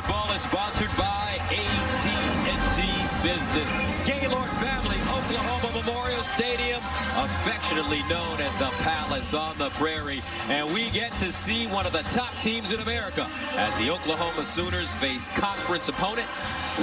football is sponsored by AT&T Business. Gaylord family, Oklahoma Memorial Stadium, affectionately known as the Palace on the Prairie. And we get to see one of the top teams in America as the Oklahoma Sooners face conference opponent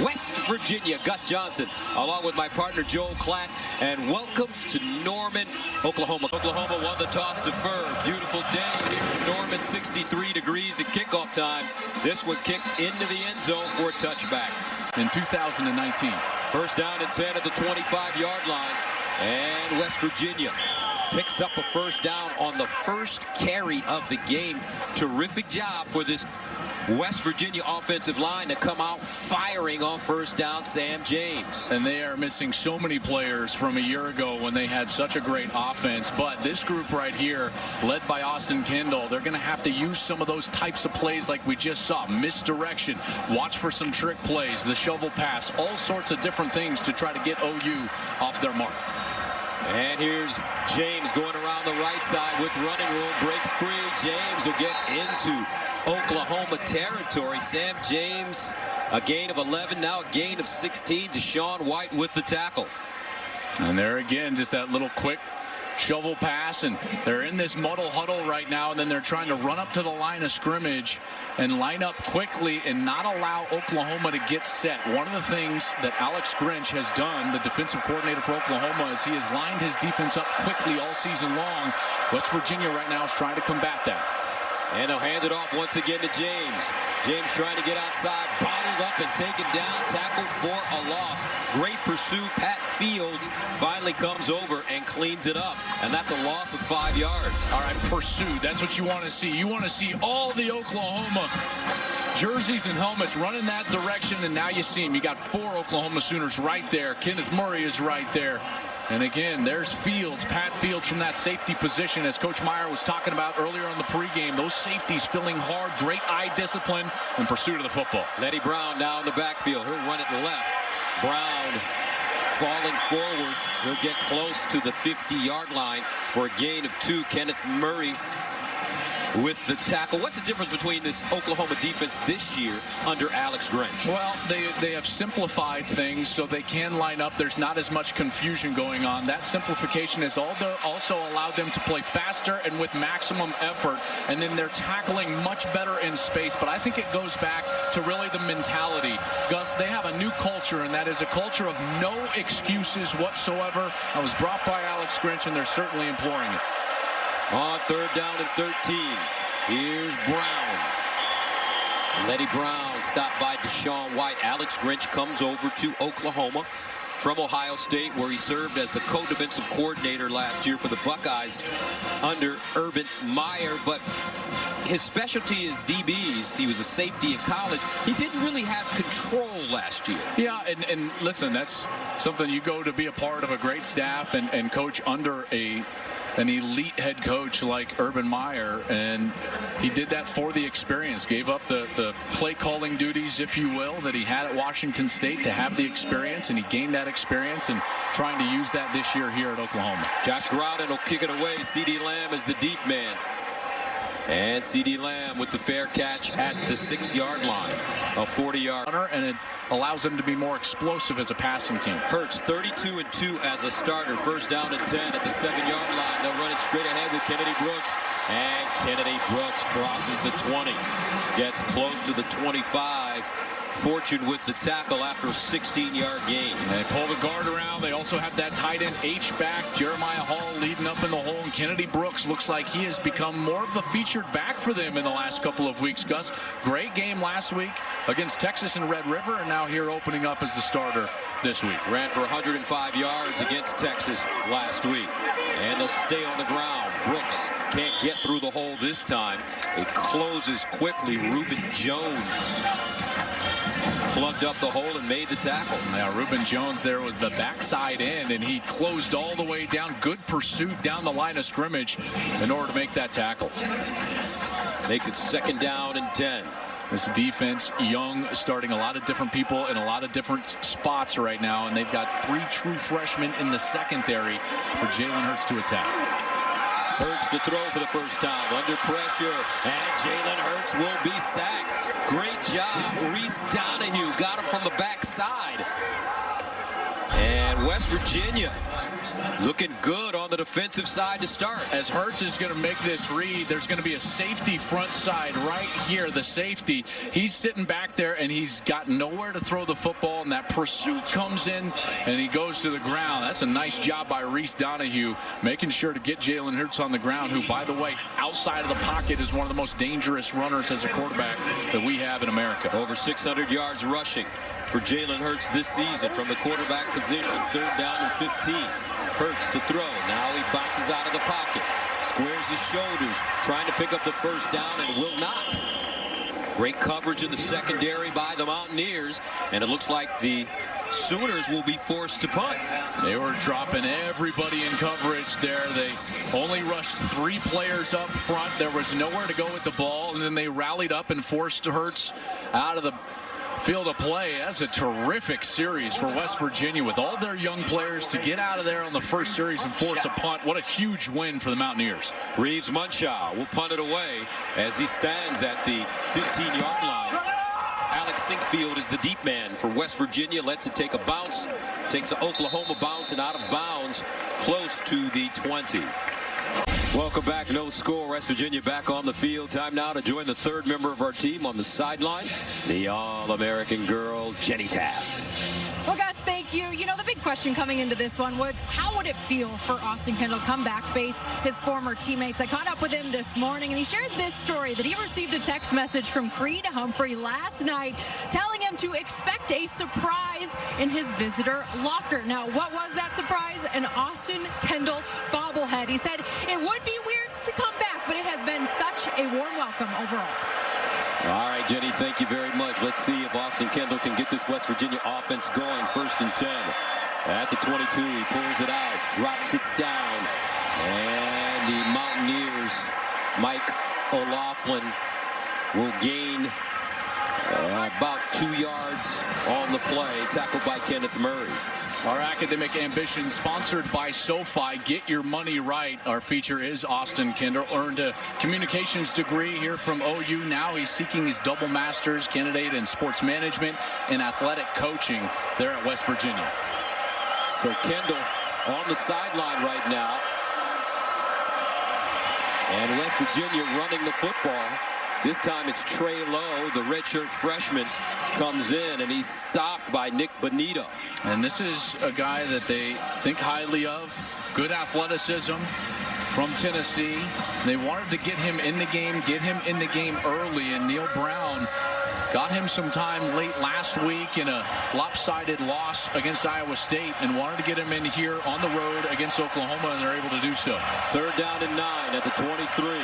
West Virginia. Gus Johnson, along with my partner Joel Klatt, and welcome to Norman, Oklahoma. Oklahoma won the toss, deferred. Beautiful day here in Norman, 63 degrees at kickoff time. This one kicked into the end zone for a touchback. In 2019. First down and 10 at the 25-yard line. And West Virginia picks up a first down on the first carry of the game. Terrific job for this West Virginia offensive line to come out firing on first down. Sam James. And they are missing so many players from a year ago when they had such a great offense. But this group right here, led by Austin Kendall, they're going to have to use some of those types of plays like we just saw. Misdirection, watch for some trick plays, the shovel pass, all sorts of different things to try to get OU off their mark. And here's James going around the right side with running room, breaks free. James will get into Oklahoma territory. Sam James, a gain of 11, now a gain of 16. Deshaun White with the tackle. And there again, just that little quick shovel pass, and they're in this muddle huddle right now, and then they're trying to run up to the line of scrimmage and line up quickly and not allow Oklahoma to get set. One of the things that Alex Grinch has done, the defensive coordinator for Oklahoma, is he has lined his defense up quickly all season long. West Virginia right now is trying to combat that. And they'll hand it off once again to James. James trying to get outside, bottled up and taken down, tackled for a loss. Great pursuit. Pat Fields finally comes over and cleans it up. And that's a loss of 5 yards. All right, pursuit. That's what you want to see. You want to see all the Oklahoma jerseys and helmets running that direction, and now you see them. You got 4 Oklahoma Sooners right there. Kenneth Murray is right there. And again, there's Fields, Pat Fields from that safety position, as Coach Meyer was talking about earlier on the pregame. Those safeties filling hard, great eye discipline in pursuit of the football. Letty Brown now in the backfield. He'll run it left. Brown falling forward. He'll get close to the 50-yard line for a gain of 2. Kenneth Murray with the tackle. What's the difference between this Oklahoma defense this year under Alex Grinch? Well, they have simplified things so they can line up. There's not as much confusion going on. That simplification has also allowed them to play faster and with maximum effort, and then they're tackling much better in space. But I think it goes back to really the mentality. Gus, they have a new culture, and that is a culture of no excuses whatsoever. That was brought by Alex Grinch, and they're certainly employing it. On third down and 13, here's Brown. Letty Brown stopped by Deshaun White. Alex Grinch comes over to Oklahoma from Ohio State, where he served as the co-defensive coordinator last year for the Buckeyes under Urban Meyer. But his specialty is DBs. He was a safety in college. He didn't really have control last year. Yeah, and listen, that's something you go to be a part of a great staff and coach under an elite head coach like Urban Meyer, and he did that for the experience. Gave up the play calling duties, if you will, that he had at Washington State to have the experience, and he gained that experience and trying to use that this year here at Oklahoma. Josh Groudon will kick it away. C.D. Lamb is the deep man. And C.D. Lamb with the fair catch at the 6-yard line. A 40-yard. And it allows them to be more explosive as a passing team. Hurts 32-2 as a starter. First down and 10 at the 7-yard line. They'll run it straight ahead with Kennedy Brooks. And Kennedy Brooks crosses the 20. Gets close to the 25. Fortune with the tackle after a 16-yard gain. They pull the guard around. They also have that tight end H-back, Jeremiah Hall, leading up in the hole. And Kennedy Brooks looks like he has become more of a featured back for them in the last couple of weeks. Gus, great game last week against Texas and Red River, and now here opening up as the starter this week. Ran for 105 yards against Texas last week. And they'll stay on the ground. Brooks can't get through the hole this time. It closes quickly. Reuben Jones plugged up the hole and made the tackle. Now, Reuben Jones there was the backside end, and he closed all the way down. Good pursuit down the line of scrimmage in order to make that tackle. Makes it second down and 10. This defense, young, starting a lot of different people in a lot of different spots right now, and they've got 3 true freshmen in the secondary for Jalen Hurts to attack. Hurts to throw for the first time. Under pressure. And Jalen Hurts will be sacked. Great job. Reese Donahue got him from the backside. And West Virginia looking good on the defensive side to start. As Hurts is going to make this read, there's going to be a safety front side right here. The safety, he's sitting back there and he's got nowhere to throw the football, and that pursuit comes in and he goes to the ground. That's a nice job by Reese Donahue, making sure to get Jalen Hurts on the ground, who, by the way, outside of the pocket is one of the most dangerous runners as a quarterback that we have in America. Over 600 yards rushing for Jalen Hurts this season from the quarterback position. 3rd down and 15. Hurts to throw. Now he bounces out of the pocket. Squares his shoulders. Trying to pick up the first down and will not. Great coverage in the secondary by the Mountaineers. And it looks like the Sooners will be forced to punt. They were dropping everybody in coverage there. They only rushed 3 players up front. There was nowhere to go with the ball. And then they rallied up and forced Hurts out of the field of play. That's a terrific series for West Virginia with all their young players to get out of there on the first series and force a punt. What a huge win for the Mountaineers. Reeves Munshaw will punt it away as he stands at the 15-yard line. Alex Sinkfield is the deep man for West Virginia. Lets it take a bounce. Takes an Oklahoma bounce and out of bounds close to the 20. Welcome back. No score. West Virginia back on the field. Time now to join the 3rd member of our team on the sideline, the All-American girl, Jenny Taft. Well, guys, thank you. You know, the big question coming into this one would, how would it feel for Austin Kendall come back, face his former teammates? I caught up with him this morning, and he shared this story that he received a text message from Creed Humphrey last night telling him to expect a surprise in his visitor locker. Now, what was that surprise? An Austin Kendall bobblehead. He said it would be weird to come back, but it has been such a warm welcome overall. All right, Jenny, thank you very much. Let's see if Austin Kendall can get this West Virginia offense going. 1st and 10. At the 22, he pulls it out, drops it down. And the Mountaineers, Mike O'Laughlin, will gain about 2 yards on the play. Tackled by Kenneth Murray. Our academic ambition, sponsored by SoFi. Get your money right. Our feature is Austin Kendall. Earned a communications degree here from OU. Now he's seeking his double master's candidate in sports management and athletic coaching there at West Virginia. So Kendall on the sideline right now. And West Virginia running the football. This time it's Trey Lowe, the redshirt freshman, comes in, and he's stopped by Nick Bonito. And this is a guy that they think highly of. Good athleticism from Tennessee. They wanted to get him in the game, early, and Neil Brown got him some time late last week in a lopsided loss against Iowa State and wanted to get him in here on the road against Oklahoma, and they're able to do so. 3rd down and 9 at the 23.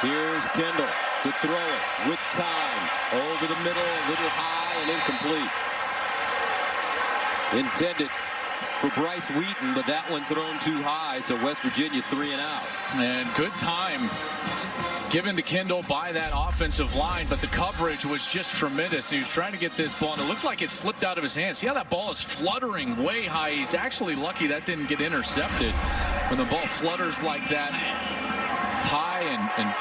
Here's Kendall to throw it with time. Over the middle, a little high and incomplete. Intended for Bryce Wheaton, but that one thrown too high, so West Virginia 3 and out. And good time given to Kendall by that offensive line, but the coverage was just tremendous. He was trying to get this ball, and it looked like it slipped out of his hands. See how that ball is fluttering way high? He's actually lucky that didn't get intercepted. When the ball flutters like that high and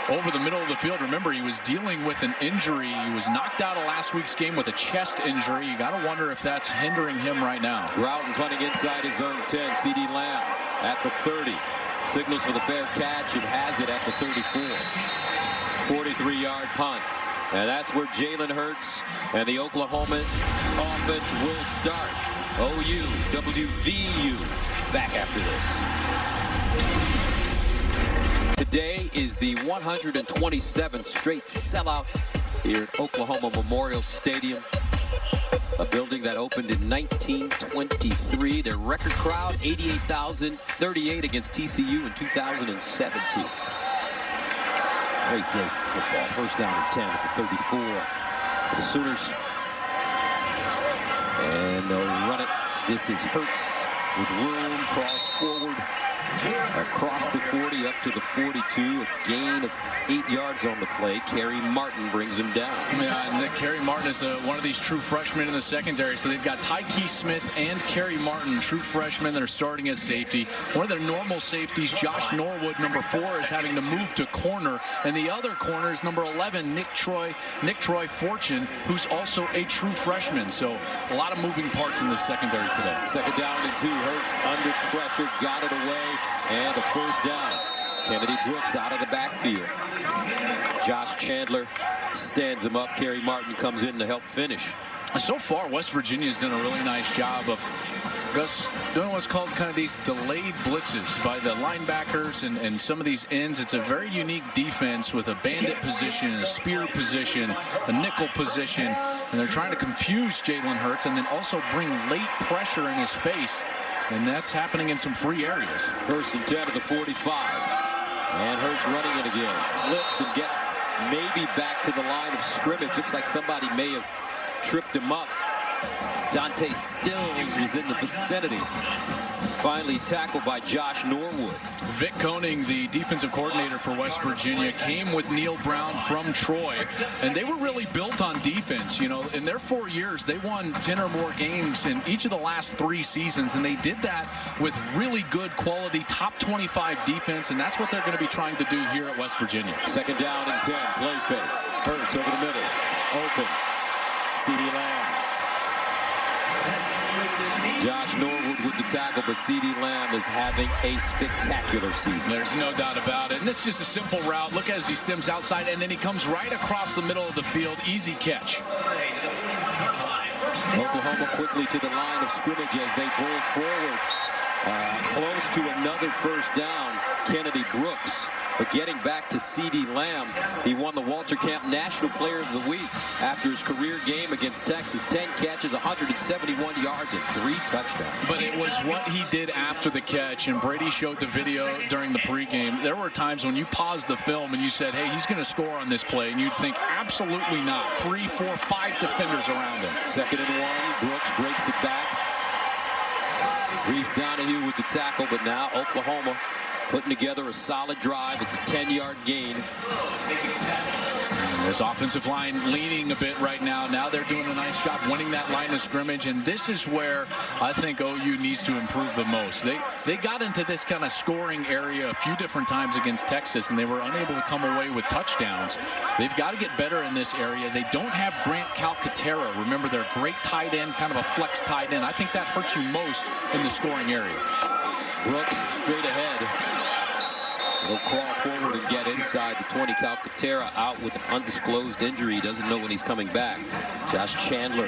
over the middle of the field. Remember, he was dealing with an injury. He was knocked out of last week's game with a chest injury. You got to wonder if that's hindering him right now. Grouton punting inside his own 10. C.D. Lamb at the 30. Signals for the fair catch and has it at the 34. 43-yard punt. And that's where Jalen Hurts and the Oklahoma offense will start. OU, WVU, back after this. Today is the 127th straight sellout here at Oklahoma Memorial Stadium, a building that opened in 1923. Their record crowd, 88,038 against TCU in 2017. Great day for football. 1st down and 10 at the 34 for the Sooners. And they'll run it. This is Hurts with room, cross forward. Across the 40 up to the 42. A gain of 8 yards on the play. Kerry Martin brings him down. Yeah, and Kerry Martin is one of these true freshmen in the secondary. So they've got Tyke Smith and Kerry Martin, true freshmen that are starting at safety. One of their normal safeties, Josh Norwood, number 4, is having to move to corner. And the other corner is number 11, Nick Troy Fortune, who's also a true freshman. So a lot of moving parts in this secondary today. Second down and 2. Hurts under pressure, got it away, and a first down. Kennedy Brooks out of the backfield. Josh Chandler stands him up. Kerry Martin comes in to help finish. So far, West Virginia's done a really nice job of doing what's called kind of these delayed blitzes by the linebackers and some of these ends. It's a very unique defense with a bandit position, a spear position, a nickel position, and they're trying to confuse Jalen Hurts and then also bring late pressure in his face, and that's happening in some free areas. First and 10 to the 45. And Hurts running it again. Slips and gets maybe back to the line of scrimmage. Looks like somebody may have tripped him up. Dante Stills was in the vicinity. Finally tackled by Josh Norwood. Vic Koenig, the defensive coordinator for West Virginia, came with Neil Brown from Troy, and they were really built on defense. You know, in their 4 years, they won 10 or more games in each of the last 3 seasons, and they did that with really good quality, top 25 defense, and that's what they're going to be trying to do here at West Virginia. Second down and 10, play fake. Hurts over the middle, open. CeeDee Lamb. Josh Norwood with the tackle, but CeeDee Lamb is having a spectacular season. There's no doubt about it. And it's just a simple route. Look as he stems outside, and then he comes right across the middle of the field. Easy catch. Oklahoma quickly to the line of scrimmage as they roll forward. Close to another first down. Kennedy Brooks. But getting back to CeeDee Lamb, he won the Walter Camp National Player of the Week after his career game against Texas. 10 catches, 171 yards, and 3 touchdowns. But it was what he did after the catch, and Brady showed the video during the pregame. There were times when you paused the film and you said, hey, he's going to score on this play, and you'd think, absolutely not. 3, 4, 5 defenders around him. Second and 1, Brooks breaks it back. Reese Donahue with the tackle, but now Oklahoma putting together a solid drive. It's a 10-yard gain. This offensive line leaning a bit right now. Now they're doing a nice job winning that line of scrimmage, and this is where I think OU needs to improve the most. They got into this kind of scoring area a few different times against Texas, and they were unable to come away with touchdowns. They've got to get better in this area. They don't have Grant Calcaterra. Remember, they're a great tight end, kind of a flex tight end. I think that hurts you most in the scoring area. Brooks straight ahead. He'll crawl forward and get inside the 20. Calcaterra out with an undisclosed injury. He doesn't know when he's coming back. Josh Chandler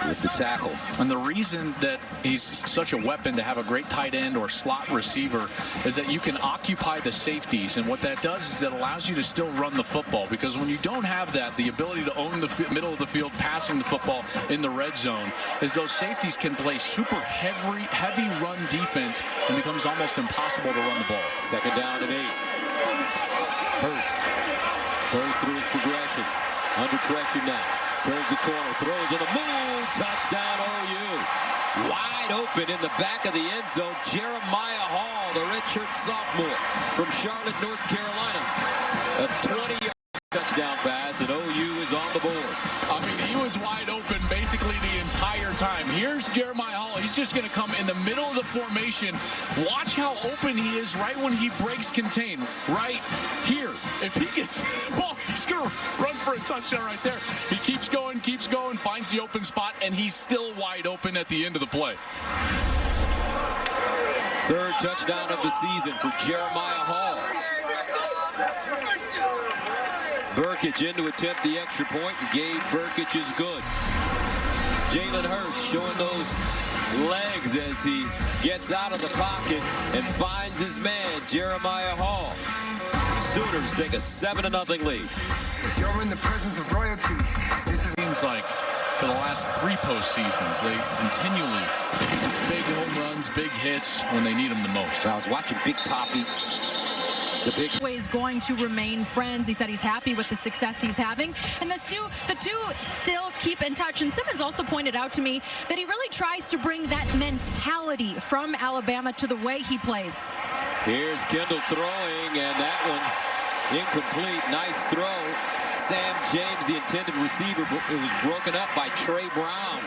with the tackle. And the reason that he's such a weapon to have a great tight end or slot receiver is that you can occupy the safeties. And what that does is it allows you to still run the football. Because when you don't have that, the ability to own the middle of the field, passing the football in the red zone, is those safeties can play super heavy run defense and becomes almost impossible to run the ball. Second down and 8. Hurts goes through his progressions. Under pressure now. Turns the corner. Throws on the move. Touchdown OU. Wide open in the back of the end zone. Jeremiah Hall, the redshirt sophomore from Charlotte, North Carolina. A 20-yard touchdown pass, and OU is on the board. I mean, he was wide open basically the entire time. Here's Jeremiah Hall. He's just going to come in the middle of the formation. Watch how open he is right when he breaks contain. Right here. If he gets ball, he's going to run for a touchdown right there. He keeps going, finds the open spot, and he's still wide open at the end of the play. Third touchdown of the season for Jeremiah Hall. Burkich in to attempt the extra point, and Gabe Burkich is good. Jalen Hurts showing those legs as he gets out of the pocket and finds his man, Jeremiah Hall. Sooners take a 7-0 lead. You're in the presence of royalty. Seems like for the last 3 postseasons, they continually big home runs, big hits when they need them the most. I was watching Big Papi The big Always going to remain friends. He said he's happy with the success he's having. And the two still keep in touch. And Simmons also pointed out to me that he really tries to bring that mentality from Alabama to the way he plays. Here's Kendall throwing, and that one incomplete. Nice throw. Sam James, the intended receiver, it was broken up by Trey Brown.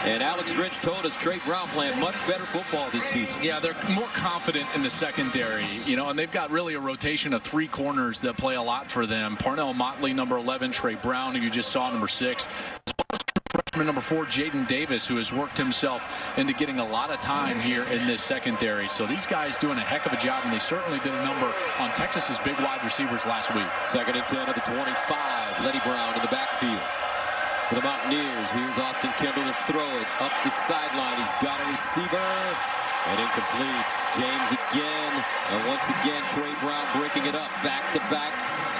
And Alex Grinch told us Trey Brown playing much better football this season. Yeah, they're more confident in the secondary, and they've got really a rotation of 3 corners that play a lot for them. Parnell Motley, number 11, Trey Brown, who you just saw, number 6. Freshman number 4, Jaden Davis, who has worked himself into getting a lot of time here in this secondary. So these guys doing a heck of a job, and they certainly did a number on Texas's big wide receivers last week. 2nd and 10 of the 25. Lenny Brown in the backfield. For the Mountaineers, here's Austin Kendall to throw it up the sideline. He's got a receiver, and incomplete. James again, and once again, Trey Brown breaking it up. Back-to-back,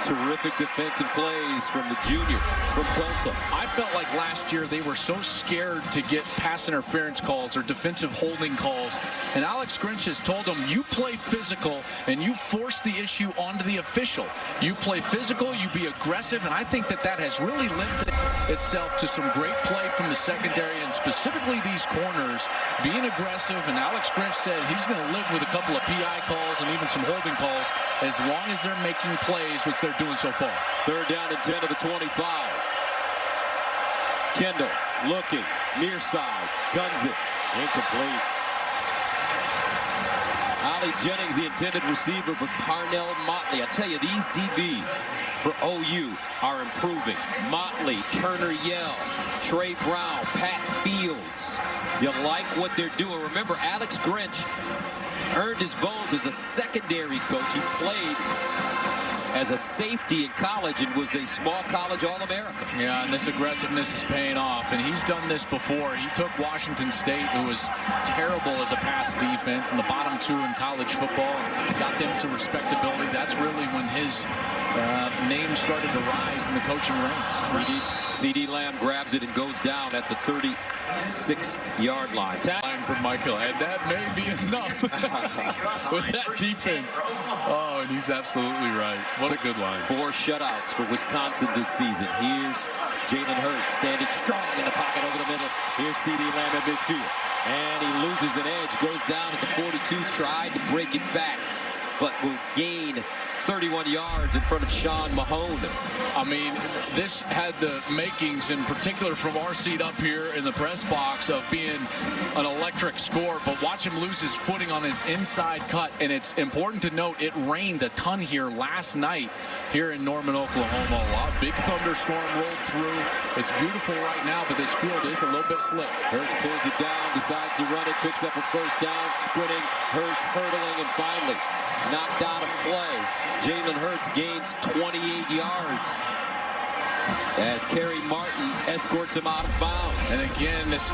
terrific defensive plays from the junior from Tulsa. I felt like last year they were so scared to get pass interference calls or defensive holding calls. And Alex Grinch has told them, you play physical and you force the issue onto the official. You play physical, you be aggressive, and I think that has really lent itself to some great play from the secondary, and specifically these corners being aggressive. And Alex Grinch said he's going to live with a couple of PI calls and even some holding calls as long as they're making plays, which they're doing so far. 3rd down and 10 of the 25. Kendall looking, near side, guns it, incomplete. Ollie Jennings, the intended receiver, but Parnell Motley. I tell you, these DBs for OU are improving. Motley, Turner Yell, Trey Brown, Pat Fields. You like what they're doing. Remember, Alex Grinch earned his bones as a secondary coach. He played as a safety in college and was a small college All-American. Yeah, and this aggressiveness is paying off, and he's done this before. He took Washington State, who was terrible as a pass defense, and the bottom 2 in college football, and got them to respectability. That's really when his name started to rise in the coaching ranks. CD Lamb grabs it and goes down at the 36-yard line. Line from Michael, and that may be enough with that defense. Oh, and he's absolutely right. What a good line. 4 shutouts for Wisconsin this season. Here's Jalen Hurts standing strong in the pocket over the middle. Here's CD Lamb at midfield. And he loses an edge, goes down at the 42, tried to break it back, but will gain 31 yards in front of Sean Mahone. I mean, this had the makings, in particular from our seat up here in the press box, of being an electric score, but watch him lose his footing on his inside cut. And it's important to note it rained a ton here last night here in Norman, Oklahoma. A lot, big thunderstorm rolled through. It's beautiful right now, but this field is a little bit slick. Hurts pulls it down, decides to run it, picks up a 1st down, sprinting, Hurts hurdling, and finally knocked out of play. Jalen Hurts gains 28 yards as Kerry Martin escorts him out of bounds. And again, this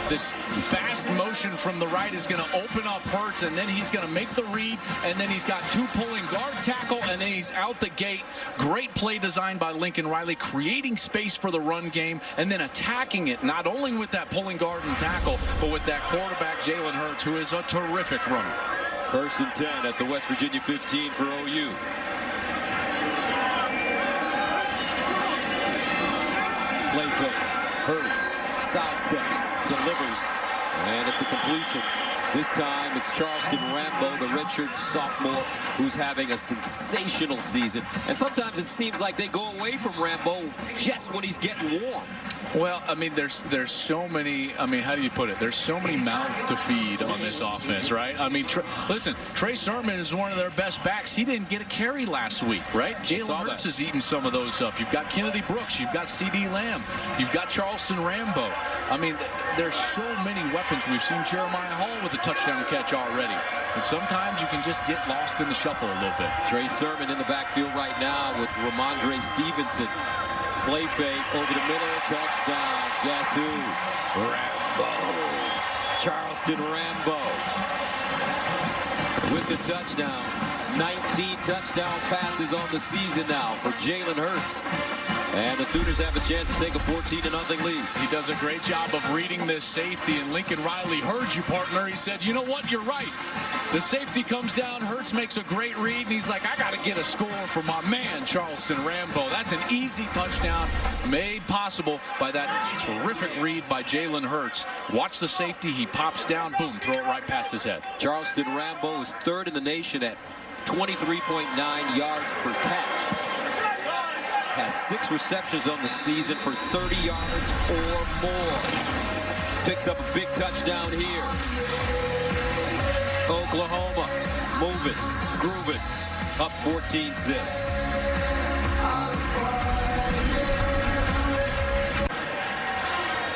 fast motion from the right is going to open up Hurts, and then he's going to make the read, and then he's got 2 pulling guard tackle, and then he's out the gate. Great play design by Lincoln Riley, creating space for the run game, and then attacking it, not only with that pulling guard and tackle, but with that quarterback, Jalen Hurts, who is a terrific runner. 1st and 10 at the West Virginia 15 for OU. Play fake. Hurts sidesteps, delivers, and it's a completion. This time it's Charleston Rambo, the redshirt sophomore, who's having a sensational season. And sometimes it seems like they go away from Rambo just when he's getting warm. Well, I mean, there's so many, I mean, how do you put it? There's so many mouths to feed on this offense, right? I mean, listen, Trey Sermon is one of their best backs. He didn't get a carry last week, right? Jalen Hurts has eaten some of those up. You've got Kennedy Brooks. You've got CD Lamb. You've got Charleston Rambo. I mean, there's so many weapons. We've seen Jeremiah Hall with a touchdown catch already. And sometimes you can just get lost in the shuffle a little bit. Trey Sermon in the backfield right now with Ramondre Stevenson. Play fake over the middle, touchdown. Guess who? Rambo. Charleston Rambo with the touchdown. 19 touchdown passes on the season now for Jalen Hurts. And the Sooners have a chance to take a 14-0 lead. He does a great job of reading this safety, and Lincoln Riley heard you, partner. He said, you know what, you're right. The safety comes down, Hurts makes a great read, and he's like, I got to get a score for my man, Charleston Rambo. That's an easy touchdown made possible by that terrific read by Jalen Hurts. Watch the safety, he pops down, boom, throw it right past his head. Charleston Rambo is third in the nation at 23.9 yards per catch. Has 6 receptions on the season for 30 yards or more. Picks up a big touchdown here. Oklahoma moving, grooving, up 14-6.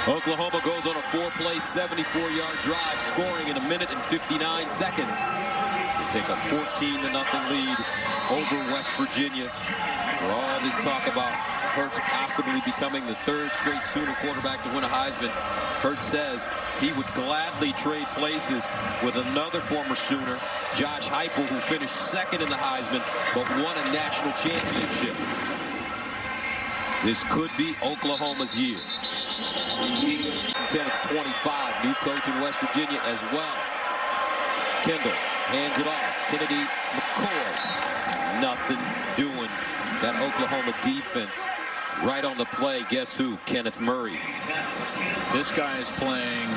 Oklahoma goes on a 4-play, 74-yard drive, scoring in 1 minute and 59 seconds to take a 14-0 lead over West Virginia. For all this talk about Hurts possibly becoming the 3rd straight Sooner quarterback to win a Heisman, Hurts says he would gladly trade places with another former Sooner, Josh Heupel, who finished 2nd in the Heisman but won a national championship. This could be Oklahoma's year. 10 of 25, new coach in West Virginia as well. Kendall hands it off. Kennedy McCoy, nothing doing. That Oklahoma defense right on the play. Guess who? Kenneth Murray. This guy is playing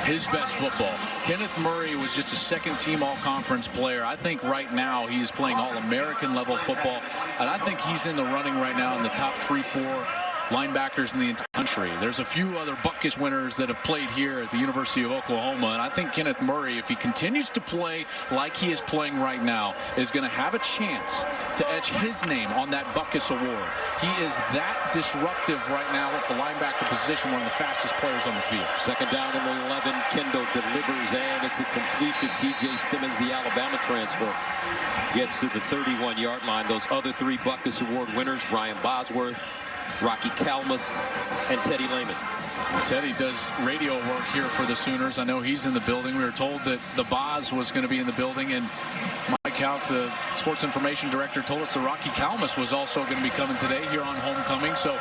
his best football. Kenneth Murray was just a 2nd-team all-conference player. I think right now he's playing all-American level football, and I think he's in the running right now in the top 3-4 linebackers in the country. There's a few other Butkus winners that have played here at the University of Oklahoma, and I think Kenneth Murray, if he continues to play like he is playing right now, is going to have a chance to etch his name on that Butkus award. He is that disruptive right now at the linebacker position, one of the fastest players on the field. 2nd down and 11. Kendall delivers, and it's a completion. T.J. Simmons, the Alabama transfer, gets to the 31-yard line. Those other 3 Butkus Award winners, Ryan Bosworth, Rocky Kalmus, and Teddy Lehman. Teddy does radio work here for the Sooners. I know he's in the building. We were told that the Boz was going to be in the building, and Mike Houck, the sports information director, told us that Rocky Kalmus was also going to be coming today here on homecoming. So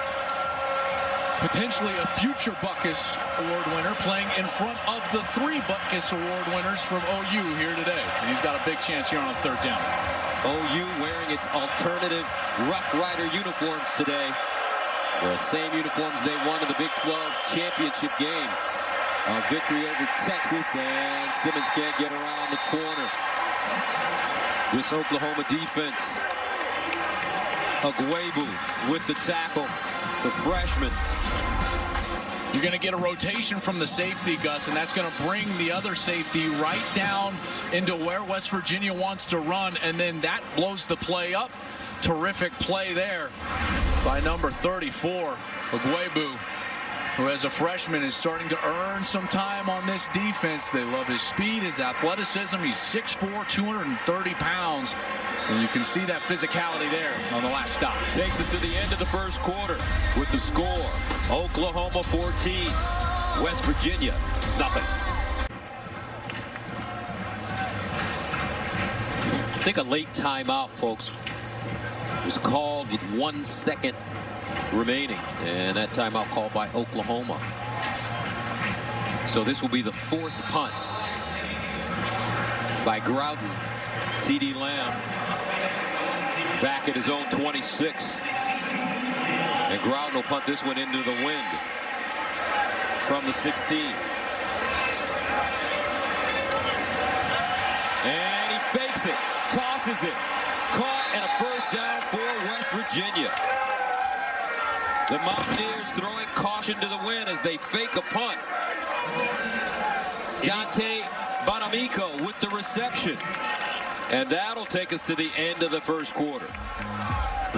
potentially a future Butkus Award winner playing in front of the 3 Butkus Award winners from OU here today. And he's got a big chance here on 3rd down. OU wearing its alternative Rough Rider uniforms today. The same uniforms they won in the Big 12 championship game. A victory over Texas, and Simmons can't get around the corner. This Oklahoma defense. Agwebu with the tackle, the freshman. You're going to get a rotation from the safety, Gus, and that's going to bring the other safety right down into where West Virginia wants to run, and then that blows the play up. Terrific play there by number 34, Agwebu, who as a freshman is starting to earn some time on this defense. They love his speed, his athleticism. He's 6'4", 230 pounds. And you can see that physicality there on the last stop. Takes us to the end of the 1st quarter with the score. Oklahoma 14, West Virginia nothing. I think a late timeout, folks, was called with 1 second remaining, and that timeout called by Oklahoma. So this will be the 4th punt by Groudon. C.D. Lamb back at his own 26, and Groudon will punt this one into the wind from the 16. And he fakes it, tosses it, caught, and a 1st down for West Virginia. The Mountaineers throwing caution to the wind as they fake a punt. Dante Bonamico with the reception. And that'll take us to the end of the 1st quarter.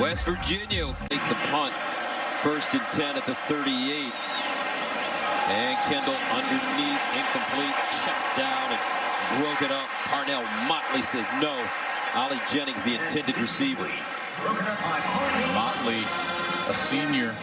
West Virginia will take the punt. 1st and 10 at the 38. And Kendall underneath, incomplete, shot down and broke it up. Parnell Motley says no. Ollie Jennings, the intended receiver. Motley, a senior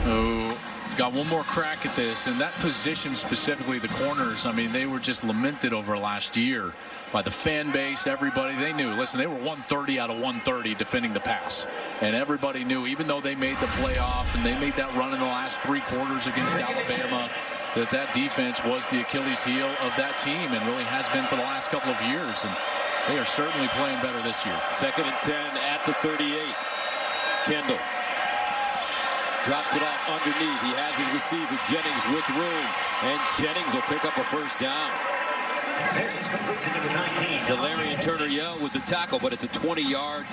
who got one more crack at this, and that position specifically, the corners, I mean, they were just lamented over last year by the fan base, everybody. They knew, listen, they were 130 out of 130 defending the pass, and everybody knew, even though they made the playoff and they made that run in the last 3 quarters against Alabama, that defense was the Achilles heel of that team and really has been for the last couple of years, and they are certainly playing better this year. 2nd and 10 at the 38. Kendall drops it off underneath. He has his receiver, Jennings, with room, and Jennings will pick up a first down. Delarian Turner-Yell with the tackle, but it's a 20-yard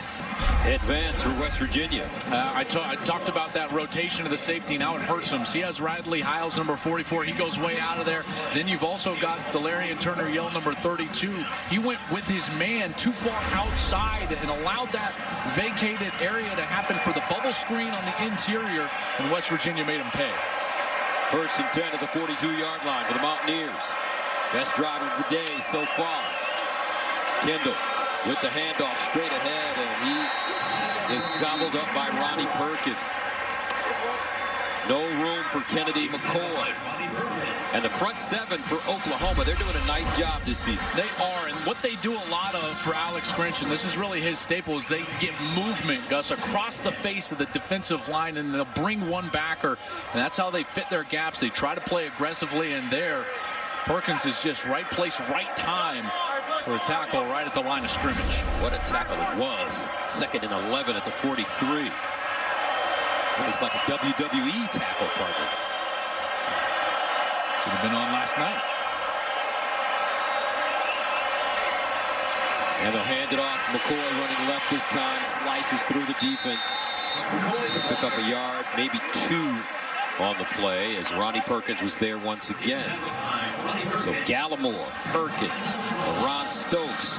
advance for West Virginia. I talked about that rotation of the safety. Now it hurts him. So he has Radley Hiles, number 44. He goes way out of there. Then you've also got Delarian Turner-Yell, number 32. He went with his man too far outside and allowed that vacated area to happen for the bubble screen on the interior, and West Virginia made him pay. 1st and 10 at the 42-yard line for the Mountaineers. Best drive of the day so far. Kendall with the handoff straight ahead, and he is gobbled up by Ronnie Perkins. No room for Kennedy McCoy. And the front 7 for Oklahoma, they're doing a nice job this season. They are, and what they do a lot of for Alex Grinch, and this is really his staple, is they get movement, Gus, across the face of the defensive line, and they'll bring one backer, and that's how they fit their gaps. They try to play aggressively, and there, Perkins is just right place, right time for a tackle right at the line of scrimmage. What a tackle it was. 2nd and 11 at the 43. Looks like a WWE tackle partner. Should have been on last night. And they'll hand it off. McCoy running left this time. Slices through the defense. Pick up a yard, maybe 2 on the play, as Ronnie Perkins was there once again. So Gallimore, Perkins, Ron Stokes,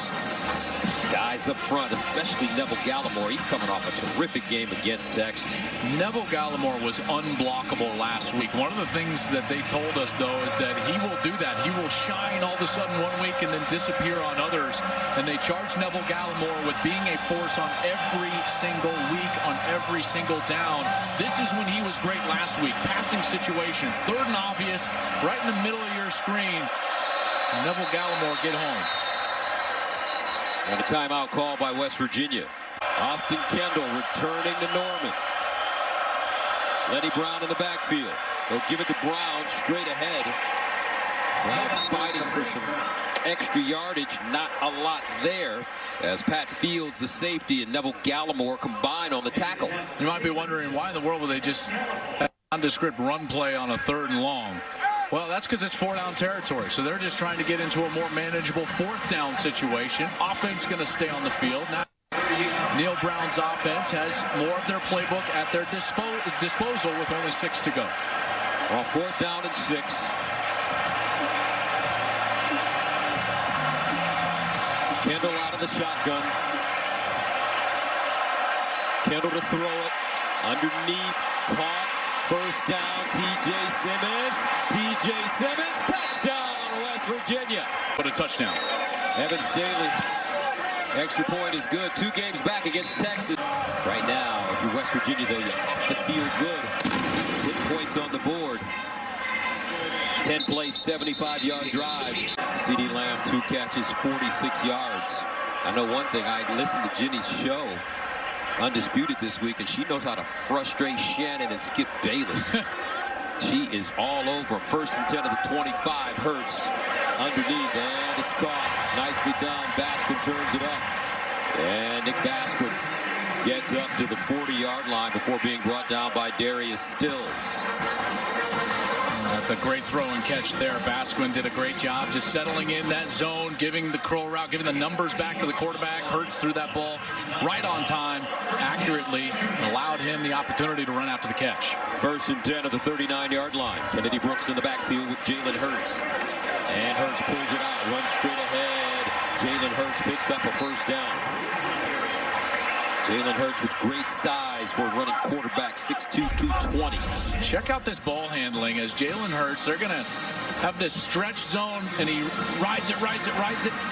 guys up front, especially Neville Gallimore. He's coming off a terrific game against Texas. Neville Gallimore was unblockable last week. One of the things that they told us, though, is that he will do that. He will shine all of a sudden one week and then disappear on others. And they charge Neville Gallimore with being a force on every single week, on every single down. This is when he was great last week. Passing situations, 3rd and obvious, right in the middle of your screen. Neville Gallimore, get home. And a timeout call by West Virginia. Austin Kendall returning to Norman. Lenny Brown in the backfield. They'll give it to Brown straight ahead. Now fighting for some extra yardage. Not a lot there, as Pat Fields, the safety, and Neville Gallimore combine on the tackle. You might be wondering, why in the world would they just have a nondescript run play on a 3rd and long? Well, that's because it's 4-down territory. So they're just trying to get into a more manageable 4th down situation. Offense going to stay on the field. Now, Neil Brown's offense has more of their playbook at their disposal with only 6 to go. Well, 4th down and 6. Kendall out of the shotgun. Kendall to throw it. Underneath. Caught. 1st down, T.J. Simmons. T.J. Simmons, touchdown, West Virginia. What a touchdown. Evan Staley, extra point is good. 2 games back against Texas. Right now, if you're West Virginia, though, you have to feel good. Hit points on the board. 10-play, 75-yard drive. CeeDee Lamb, 2 catches, 46 yards. I know one thing, I listened to Jenny's show, Undisputed, this week, and she knows how to frustrate Shannon and Skip Bayless. She is all over him. 1st and 10 of the 25. Hurts underneath, and it's caught. Nicely done. Basquin turns it up. And Nick Basquin gets up to the 40-yard line before being brought down by Darius Stills. That's a great throw and catch there. Basquin did a great job just settling in that zone, giving the curl route, giving the numbers back to the quarterback. Hurts threw that ball right on time, accurately, allowed him the opportunity to run after the catch. 1st and 10 of the 39-yard line. Kennedy Brooks in the backfield with Jalen Hurts. And Hurts pulls it out, runs straight ahead. Jalen Hurts picks up a 1st down. Jalen Hurts with great size for a running quarterback, 6'2", 220. Check out this ball handling as Jalen Hurts. They're going to have this stretch zone, and he rides it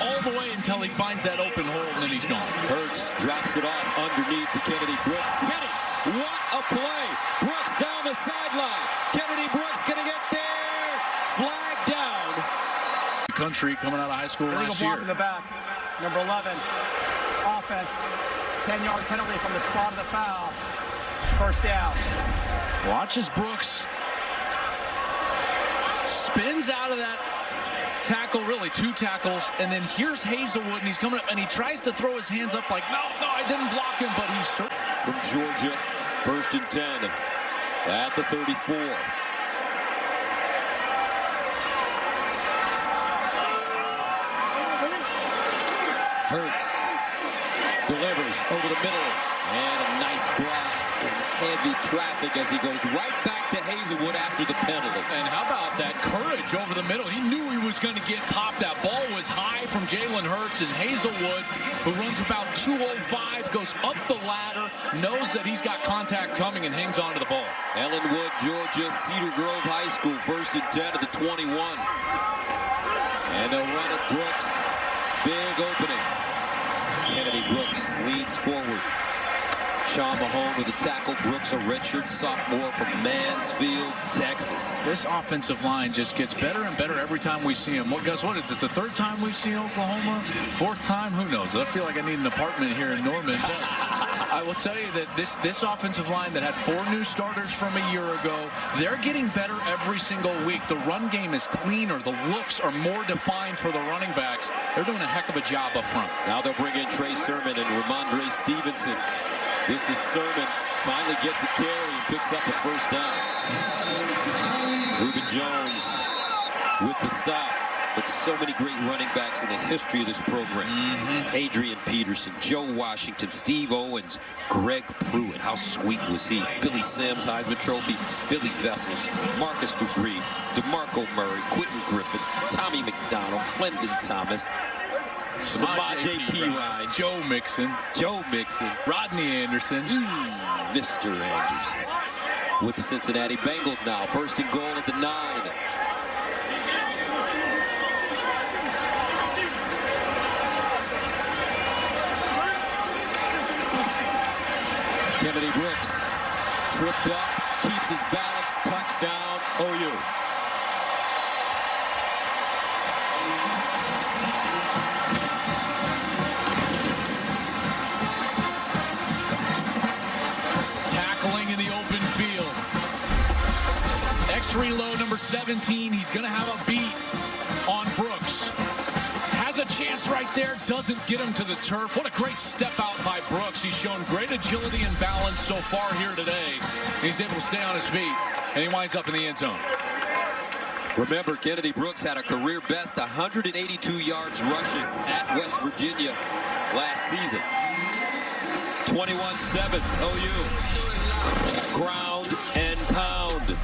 all the way until he finds that open hole, and then he's gone. Hurts drops it off underneath to Kennedy Brooks. Spinning What a play. Brooks down the sideline. Kennedy Brooks going to get there. Flag down. Country coming out of high school last year. In the back, number 11. Offense, 10-yard penalty from the spot of the foul. First down. Watch as Brooks spins out of that tackle, really 2 tackles, and then here's Hazelwood, and he's coming up, and he tries to throw his hands up like, no, I didn't block him, but he's... From Georgia, 1st and 10 at the 34. Hurts delivers over the middle, and a nice grab in heavy traffic as he goes right back to Hazelwood after the penalty. And how about that courage over the middle? He knew he was going to get popped. That ball was high from Jalen Hurts, and Hazelwood, who runs about 205, goes up the ladder, knows that he's got contact coming, and hangs on to the ball. Ellenwood, Georgia, Cedar Grove High School, 1st and 10 at the 21. And they'll run it. Brooks, big opening. Kennedy Brooks leads forward. Sean Mahone with a tackle. Brooks, a redshirt sophomore from Mansfield, Texas. This offensive line just gets better and better every time we see him. Well, guys, what is this, the 3rd time we've seen Oklahoma? 4th time? Who knows? I feel like I need an apartment here in Norman. I will tell you that this offensive line that had 4 new starters from a year ago, they're getting better every single week. The run game is cleaner. The looks are more defined for the running backs. They're doing a heck of a job up front. Now they'll bring in Trey Sermon and Ramondre Stevenson. This is Sermon, finally gets a carry and picks up a first down. Reuben Jones with the stop. But so many great running backs in the history of this program. Adrian Peterson, Joe Washington, Steve Owens, Greg Pruitt. How sweet was he? Billy Sims, Heisman Trophy, Billy Vessels, Marcus Dupree, DeMarco Murray, Quentin Griffin, Tommy McDonald, Clendon Thomas, Samaje Perine, Joe Mixon, Rodney Anderson, Mr. Anderson. With the Cincinnati Bengals now, 1st and goal at the 9. Kennedy Brooks tripped up, keeps his balance, touchdown, OU. Tackling in the open field. X-reload number 17. He's going to have a beat on Brooks. Has a chance right there, doesn't get him to the turf. What a great step out by Brooks. He's shown great agility and balance so far here today. He's able to stay on his feet, and he winds up in the end zone. Remember, Kennedy Brooks had a career best 182 yards rushing at West Virginia last season. 21-7 OU. Ground and pound.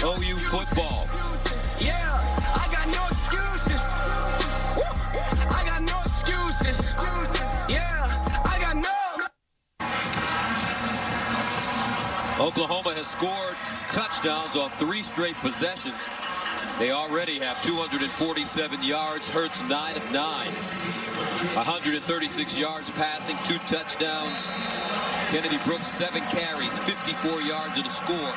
OU football. Yeah, I got no excuses. I got no excuses. Yeah, I got no. Oklahoma has scored touchdowns on 3 straight possessions. They already have 247 yards. Hurts 9 of 9. 136 yards passing, 2 touchdowns. Kennedy Brooks 7 carries, 54 yards and a score.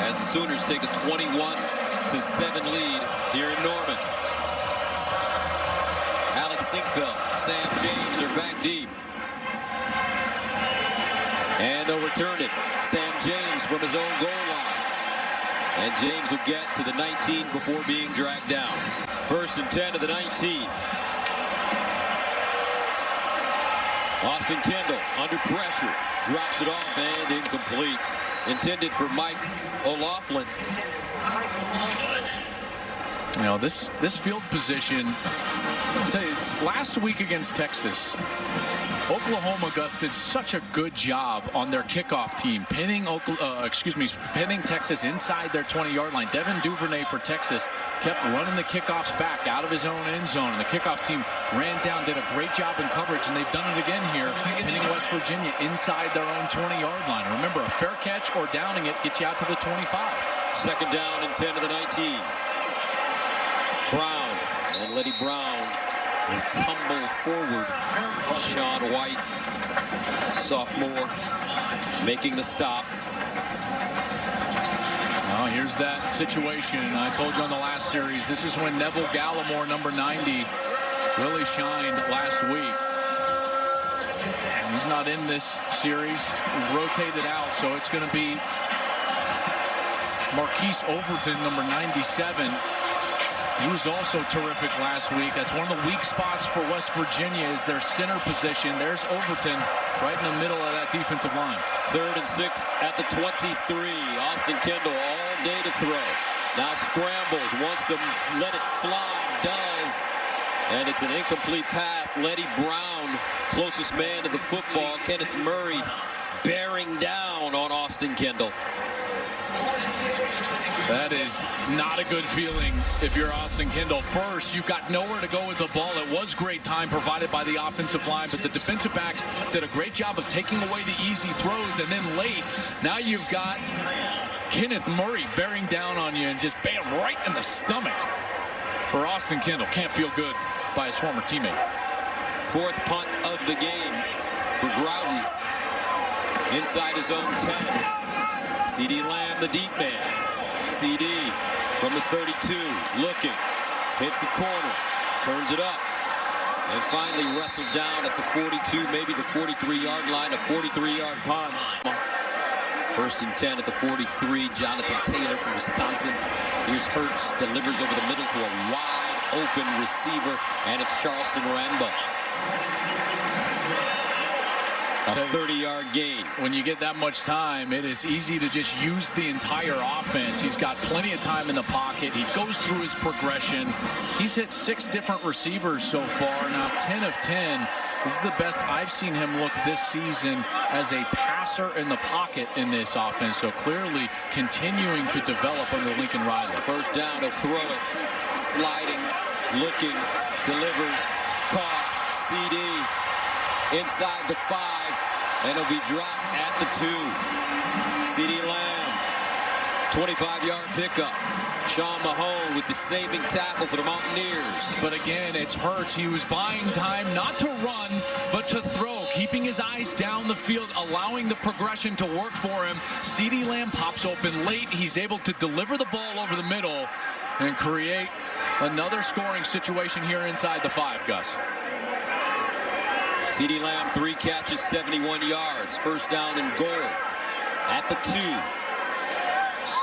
As the Sooners take a 21-7 lead here in Norman. Alex Sinkfeld, Sam James are back deep. And they'll return it. Sam James from his own goal line. And James will get to the 19 before being dragged down. 1st and 10 to the 19. Austin Kendall under pressure. Drops it off and incomplete. Intended for Mike O'Laughlin. You know, this field position, I'll tell you, last week against Texas, Oklahoma, Gus, did such a good job on their kickoff team, pinning Texas inside their 20-yard line. Devin Duvernay for Texas kept running the kickoffs back out of his own end zone, and the kickoff team ran down, did a great job in coverage, and they've done it again here, pinning West Virginia inside their own 20-yard line. Remember, a fair catch or downing it gets you out to the 25. 2nd down and 10 to the 19. Brown, and Letty Brown will tumble forward. Sean White, sophomore, making the stop. Well, here's that situation. I told you on the last series, this is when Neville Gallimore, number 90, really shined last week. He's not in this series. We've rotated out, so it's going to be Marquise Overton, number 97. He was also terrific last week. That's one of the weak spots for West Virginia is their center position. There's Overton right in the middle of that defensive line. 3rd and 6 at the 23. Austin Kendall all day to throw. Now scrambles, wants to let it fly, does. And it's an incomplete pass. Letty Brown, closest man to the football. Kenneth Murray bearing down on Austin Kendall. That is not a good feeling if you're Austin Kendall. First, you've got nowhere to go with the ball. It was great time provided by the offensive line, but the defensive backs did a great job of taking away the easy throws. And then late, now you've got Kenneth Murray bearing down on you and just bam, right in the stomach for Austin Kendall. Can't feel good by his former teammate. 4th punt of the game for Groudon. Inside his own 10. C.D. Lamb, the deep man. C.D. from the 32, looking, hits the corner, turns it up, and finally wrestled down at the 42, maybe the 43-yard line, a 43-yard punt. 1st and 10 at the 43. Jonathan Taylor from Wisconsin. Here's Hurts, delivers over the middle to a wide open receiver, and it's Charleston Rambo. A 30-yard gain. When you get that much time, it is easy to just use the entire offense. He's got plenty of time in the pocket. He goes through his progression. He's hit 6 different receivers so far. Now 10 of 10. This is the best I've seen him look this season as a passer in the pocket in this offense. So clearly continuing to develop under Lincoln Riley. 1st down to throw it. Sliding, looking, delivers, caught, CD. Inside the 5, and it'll be dropped at the 2. C.D. Lamb, 25-yard pickup. Sean Mahone with the saving tackle for the Mountaineers. But again, it's Hurts. He was buying time not to run, but to throw, keeping his eyes down the field, allowing the progression to work for him. C.D. Lamb pops open late. He's able to deliver the ball over the middle and create another scoring situation here inside the 5, Gus. C.D. Lamb, 3 catches, 71 yards. 1st down and goal at the 2.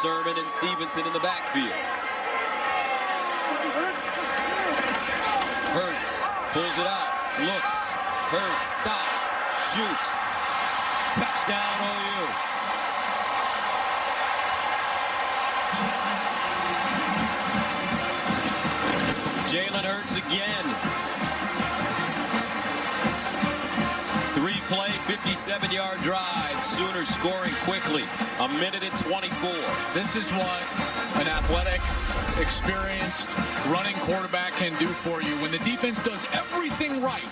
Sermon and Stevenson in the backfield. Hurts pulls it out, looks. Hurts stops, jukes. Touchdown OU. Jalen Hurts again. 3-play, 57-yard drive. Sooners scoring quickly. 1:24. This is what an athletic, experienced running quarterback can do for you. When the defense does everything right,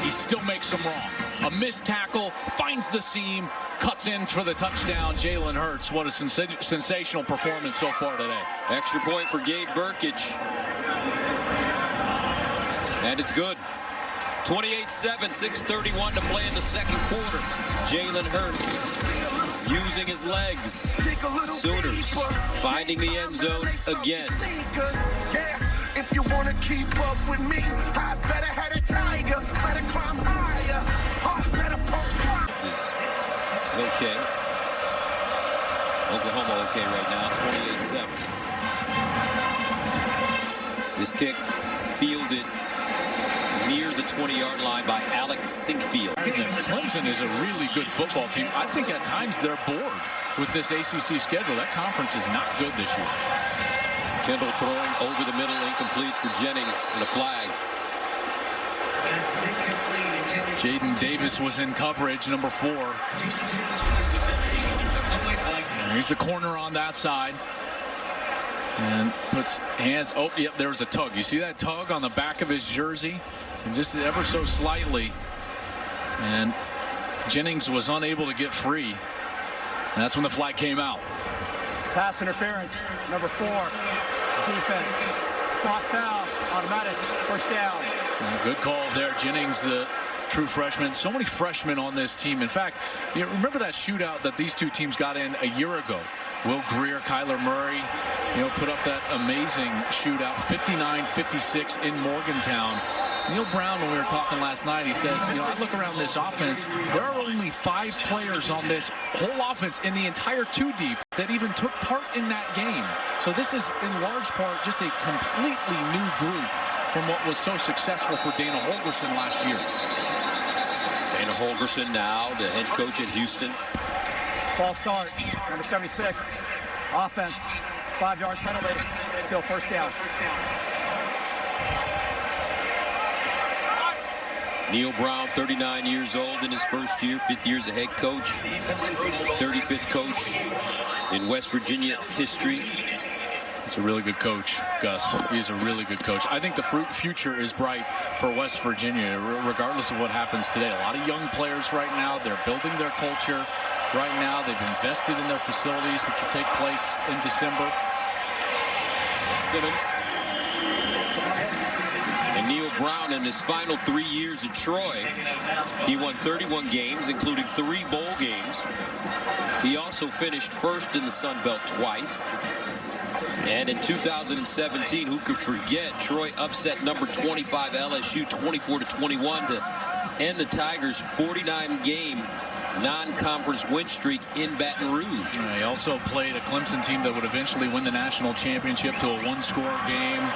he still makes them wrong. A missed tackle, finds the seam, cuts in for the touchdown. Jalen Hurts, what a sensational performance so far today. Extra point for Gabe Burkage. And it's good. 28-7, 6:31 to play in the 2nd quarter. Jalen Hurts using his legs. Sooners finding the end zone again. If you want to keep up with me, eyes better had a tiger, better climb higher, heart better pump. It's okay. Oklahoma okay right now, 28-7. This kick fielded near the 20-yard line by Alex Sinkfield. Clemson is a really good football team. I think at times they're bored with this ACC schedule. That conference is not good this year. Kendall throwing over the middle, incomplete for Jennings, and a flag. Jaden Davis was in coverage, number 4. And here's the corner on that side. And puts hands, oh, yep, there was a tug. You see that tug on the back of his jersey? And just ever so slightly. And Jennings was unable to get free. And that's when the flag came out. Pass interference, number 4. Defense spot foul, automatic, first down. Good call there, Jennings, the true freshman. So many freshmen on this team. In fact, you remember that shootout that these two teams got in a year ago? Will Greer, Kyler Murray, put up that amazing shootout, 59-56 in Morgantown. Neil Brown, when we were talking last night, he says, I look around this offense, there are only 5 players on this whole offense in the entire 2 deep that even took part in that game. So this is in large part just a completely new group from what was so successful for Dana Holgorsen last year. Dana Holgorsen now the head coach at Houston. False start, number 76. Offense, 5-yard penalty, still first down. Neil Brown, 39 years old in his first year, 5th year as a head coach, 35th coach in West Virginia history. He's a really good coach, Gus. He's a really good coach. I think the future is bright for West Virginia, regardless of what happens today. A lot of young players right now. They're building their culture right now. They've invested in their facilities, which will take place in December. Simmons. And Neil Brown, in his final 3 years at Troy, he won 31 games, including 3 bowl games. He also finished first in the Sun Belt twice. And in 2017, who could forget, Troy upset number 25 LSU 24-21 to end the Tigers' 49-game non-conference win streak in Baton Rouge. He also played a Clemson team that would eventually win the national championship to a 1-score game.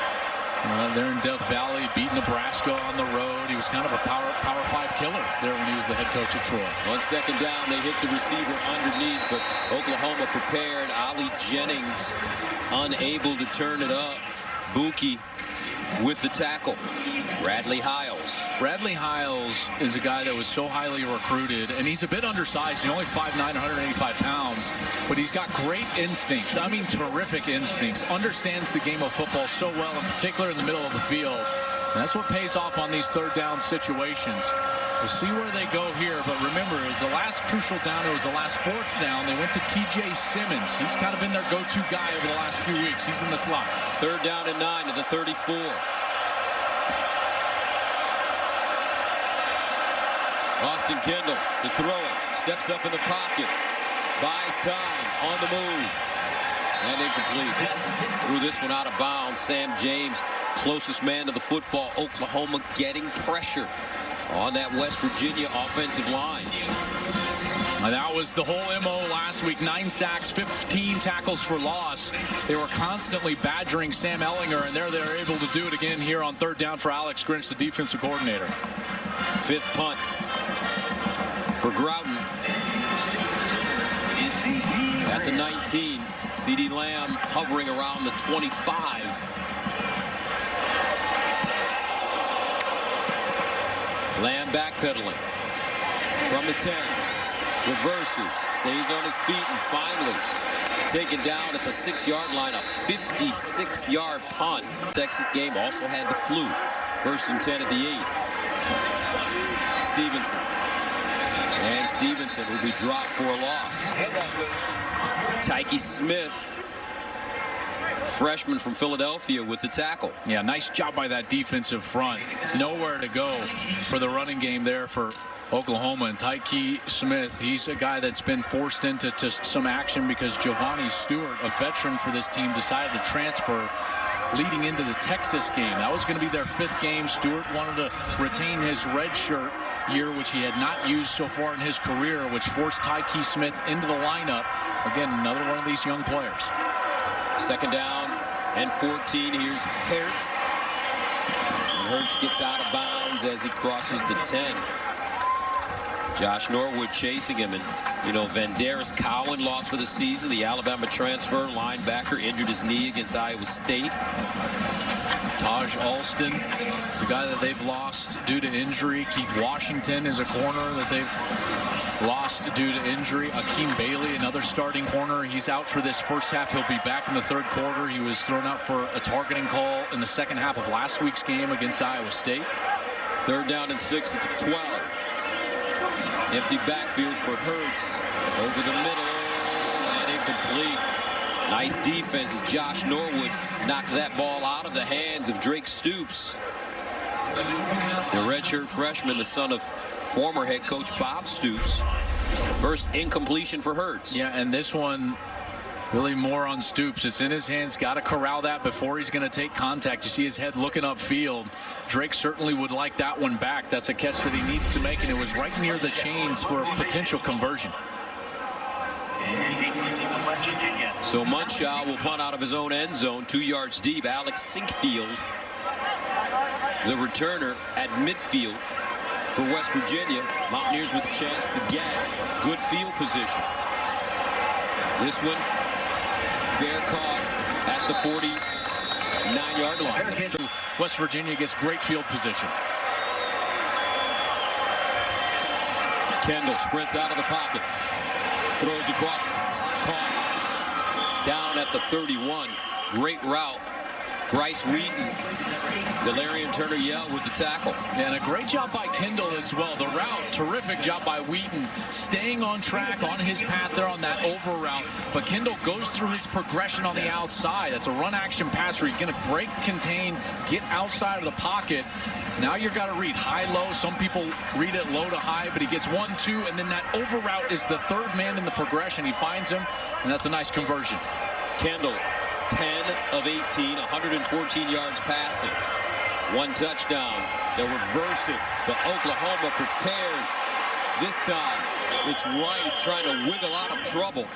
They're in Death Valley, beat Nebraska on the road. He was kind of a Power 5 killer there when he was the head coach at Troy. On second down, they hit the receiver underneath, but Oklahoma prepared. Ali Jennings unable to turn it up. Buki with the tackle. Bradley Hiles. Bradley Hiles is a guy that was so highly recruited, and he's a bit undersized. He's only 5'9", 185 pounds, but he's got great instincts. I mean, terrific instincts. Understands the game of football so well, in particular in the middle of the field. And that's what pays off on these third down situations. We'll see where they go here, but remember, it was the last crucial down. It was the last 4th down. They went to T.J. Simmons. He's kind of been their go-to guy over the last few weeks. He's in the slot. 3rd down and 9 to the 34. Austin Kendall to throw it. Steps up in the pocket. Buys time on the move. And incomplete. Threw this one out of bounds. Sam James, closest man to the football. Oklahoma getting pressure on that West Virginia offensive line. And that was the whole MO last week. 9 sacks, 15 tackles for loss. They were constantly badgering Sam Ehlinger, and they're able to do it again here on 3rd down for Alex Grinch, the defensive coordinator. 5th punt for Groudon. At the 19, CeeDee Lamb hovering around the 25. Lamb backpedaling from the 10. Reverses, stays on his feet, and finally taken down at the 6-yard line. A 56-yard punt. Texas game also had the flu. 1st and 10 at the 8. Stevenson. And Stevenson will be dropped for a loss. Tyke Smith, freshman from Philadelphia, with the tackle. Yeah, nice job by that defensive front. Nowhere to go for the running game there for Oklahoma. And Tyke Smith, he's a guy that's been forced into some action because Giovanni Stewart, a veteran for this team, decided to transfer leading into the Texas game. That was going to be their 5th game. Stewart wanted to retain his redshirt year, which he had not used so far in his career, which forced Tyke Smith into the lineup. Again, another one of these young players. 2nd down and 14. Here's Hurts. And Hurts gets out of bounds as he crosses the 10. Josh Norwood chasing him, and Vandaris Cowan lost for the season. The Alabama transfer linebacker injured his knee against Iowa State. Taj Alston is a guy that they've lost due to injury. Keith Washington is a corner that they've lost due to injury. Akeem Bailey, another starting corner. He's out for this first half. He'll be back in the 3rd quarter. He was thrown out for a targeting call in the 2nd half of last week's game against Iowa State. 3rd down and 6 at the 12. Empty backfield for Hurts. Over the middle and incomplete. Nice defense as Josh Norwood knocked that ball out of the hands of Drake Stoops. The redshirt freshman, the son of former head coach Bob Stoops. First incompletion for Hurts. Yeah, and this one really more on Stoops. It's in his hands. Got to corral that before he's going to take contact. You see his head looking upfield. Drake certainly would like that one back. That's a catch that he needs to make, and it was right near the chains for a potential conversion. So Munshaw will punt out of his own end zone, 2 yards deep. Alex Sinkfield, the returner at midfield for West Virginia. Mountaineers with a chance to get good field position. This one, fair caught at the 49-yard line. West Virginia gets great field position. Kendall sprints out of the pocket. Throws across, caught down at the 31. Great route. Bryce Wheaton, Delarian Turner-Yell with the tackle. And a great job by Kendall as well. The route, terrific job by Wheaton, staying on track on his path there on that over route. But Kendall goes through his progression on the outside. That's a run action passer. He's going to break, contain, get outside of the pocket. Now you've got to read high-low. Some people read it low to high, but he gets 1, 2, and then that over route is the third man in the progression. He finds him, and that's a nice conversion. Kendall, 10 of 18, 114 yards passing. 1 touchdown. They'll reverse it, but Oklahoma prepared. This time, it's Wright trying to wiggle out of trouble.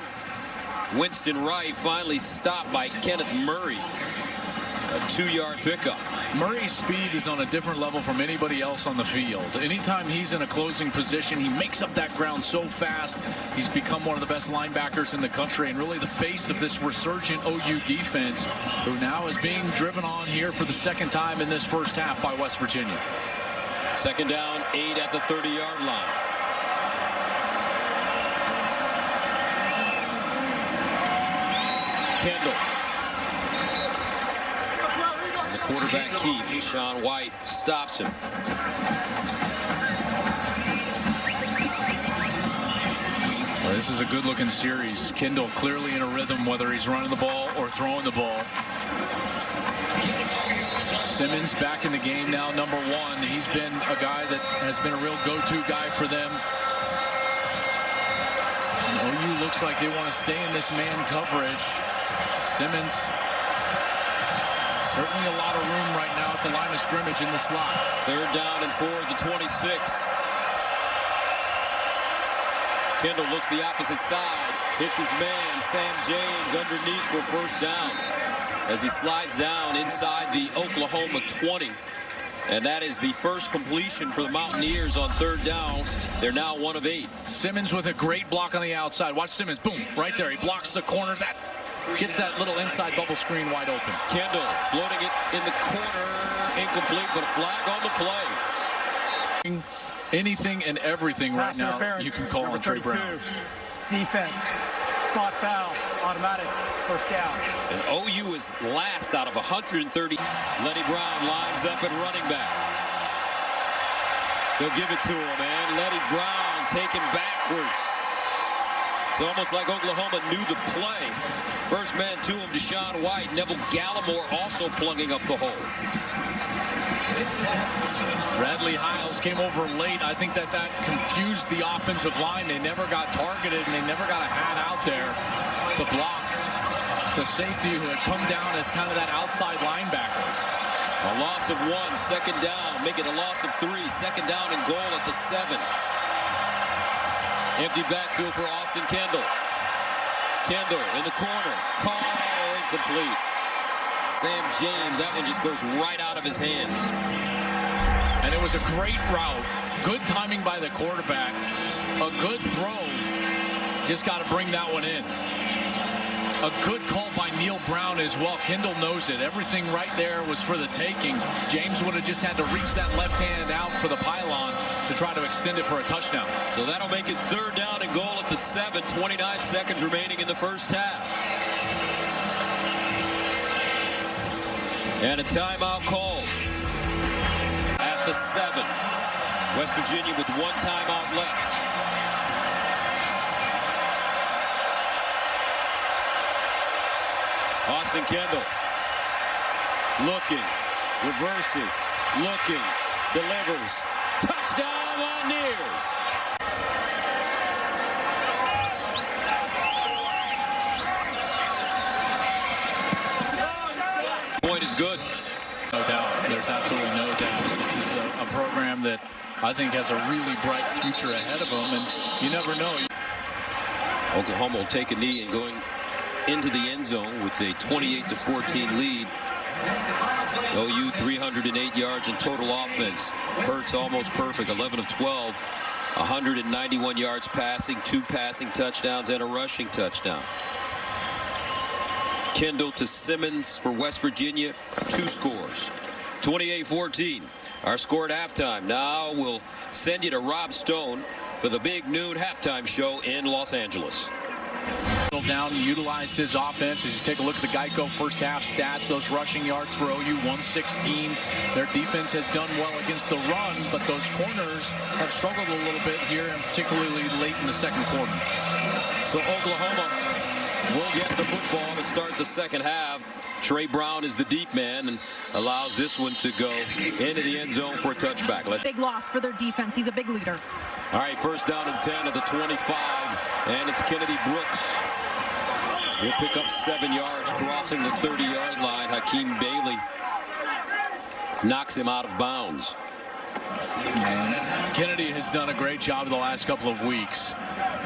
Winston Wright finally stopped by Kenneth Murray. A 2-yard pickup. Murray's speed is on a different level from anybody else on the field. Anytime he's in a closing position, he makes up that ground so fast. He's become one of the best linebackers in the country and really the face of this resurgent OU defense, who now is being driven on here for the second time in this first half by West Virginia. Second down, 8 at the 30-yard line. Kendall. Quarterback keep. Deshaun White stops him. Well, this is a good-looking series. Kendall clearly in a rhythm, whether he's running the ball or throwing the ball. Simmons back in the game now, number 1. He's been a guy that has been a real go-to guy for them. And OU looks like they want to stay in this man coverage. Simmons. Certainly a lot of room right now at the line of scrimmage in the slot. Third down and 4 at the 26. Kendall looks the opposite side, hits his man, Sam James, underneath for first down as he slides down inside the Oklahoma 20. And that is the first completion for the Mountaineers on third down. They're now 1 of 8. Simmons with a great block on the outside. Watch Simmons, boom, right there. He blocks the corner. That gets that little inside bubble screen wide open. Kendall floating it in the corner, incomplete, but a flag on the play. Anything and everything right now you can call on Trey Brown. Defense, spot foul, automatic, first down. And OU is last out of 130. Lenny Brown lines up at running back. They'll give it to him, man. Lenny Brown taken backwards. It's almost like Oklahoma knew the play. First man to him, Deshaun White. Neville Gallimore also plugging up the hole. Bradley Hiles came over late. I think that confused the offensive line. They never got targeted, and they never got a hat out there to block the safety who had come down as kind of that outside linebacker. A loss of 1, second down. Make it a loss of 3. Second down and goal at the 7. Empty backfield for Austin Kendall. Kendall in the corner. Call incomplete. Sam James, that one just goes right out of his hands. And it was a great route. Good timing by the quarterback. A good throw. Just got to bring that one in. A good call by Neil Brown as well. Kendall knows it. Everything right there was for the taking. James would have just had to reach that left hand out for the pylon to try to extend it for a touchdown. So that'll make it third down and goal at the 7. 29 seconds remaining in the first half. And a timeout called at the 7. West Virginia with 1 timeout left. Austin Kendall looking, reverses, looking, delivers. Touchdown Mountaineers. Point is good. No doubt. There's absolutely no doubt. This is a program that I think has a really bright future ahead of them, and you never know. Oklahoma will take a knee and going into the end zone with a 28-14 lead. OU 308 yards in total offense. Hurts almost perfect, 11 of 12, 191 yards passing, 2 passing touchdowns and a rushing touchdown. Kendall to Simmons for West Virginia, 2 scores. 28-14. Our score at halftime. Now we'll send you to Rob Stone for the big noon halftime show in Los Angeles. Down, utilized his offense. As you take a look at the Geico first half stats, those rushing yards for OU, 116. Their defense has done well against the run, but those corners have struggled a little bit here, and particularly late in the second quarter. So Oklahoma will get the football to start the second half. Trey Brown is the deep man and allows this one to go into the end zone for a touchback. Big loss for their defense. He's a big leader. All right, first down and 10 at the 25, and it's Kennedy Brooks. He'll pick up 7 yards crossing the 30-yard line. Hakeem Bailey knocks him out of bounds. Kennedy has done a great job the last couple of weeks,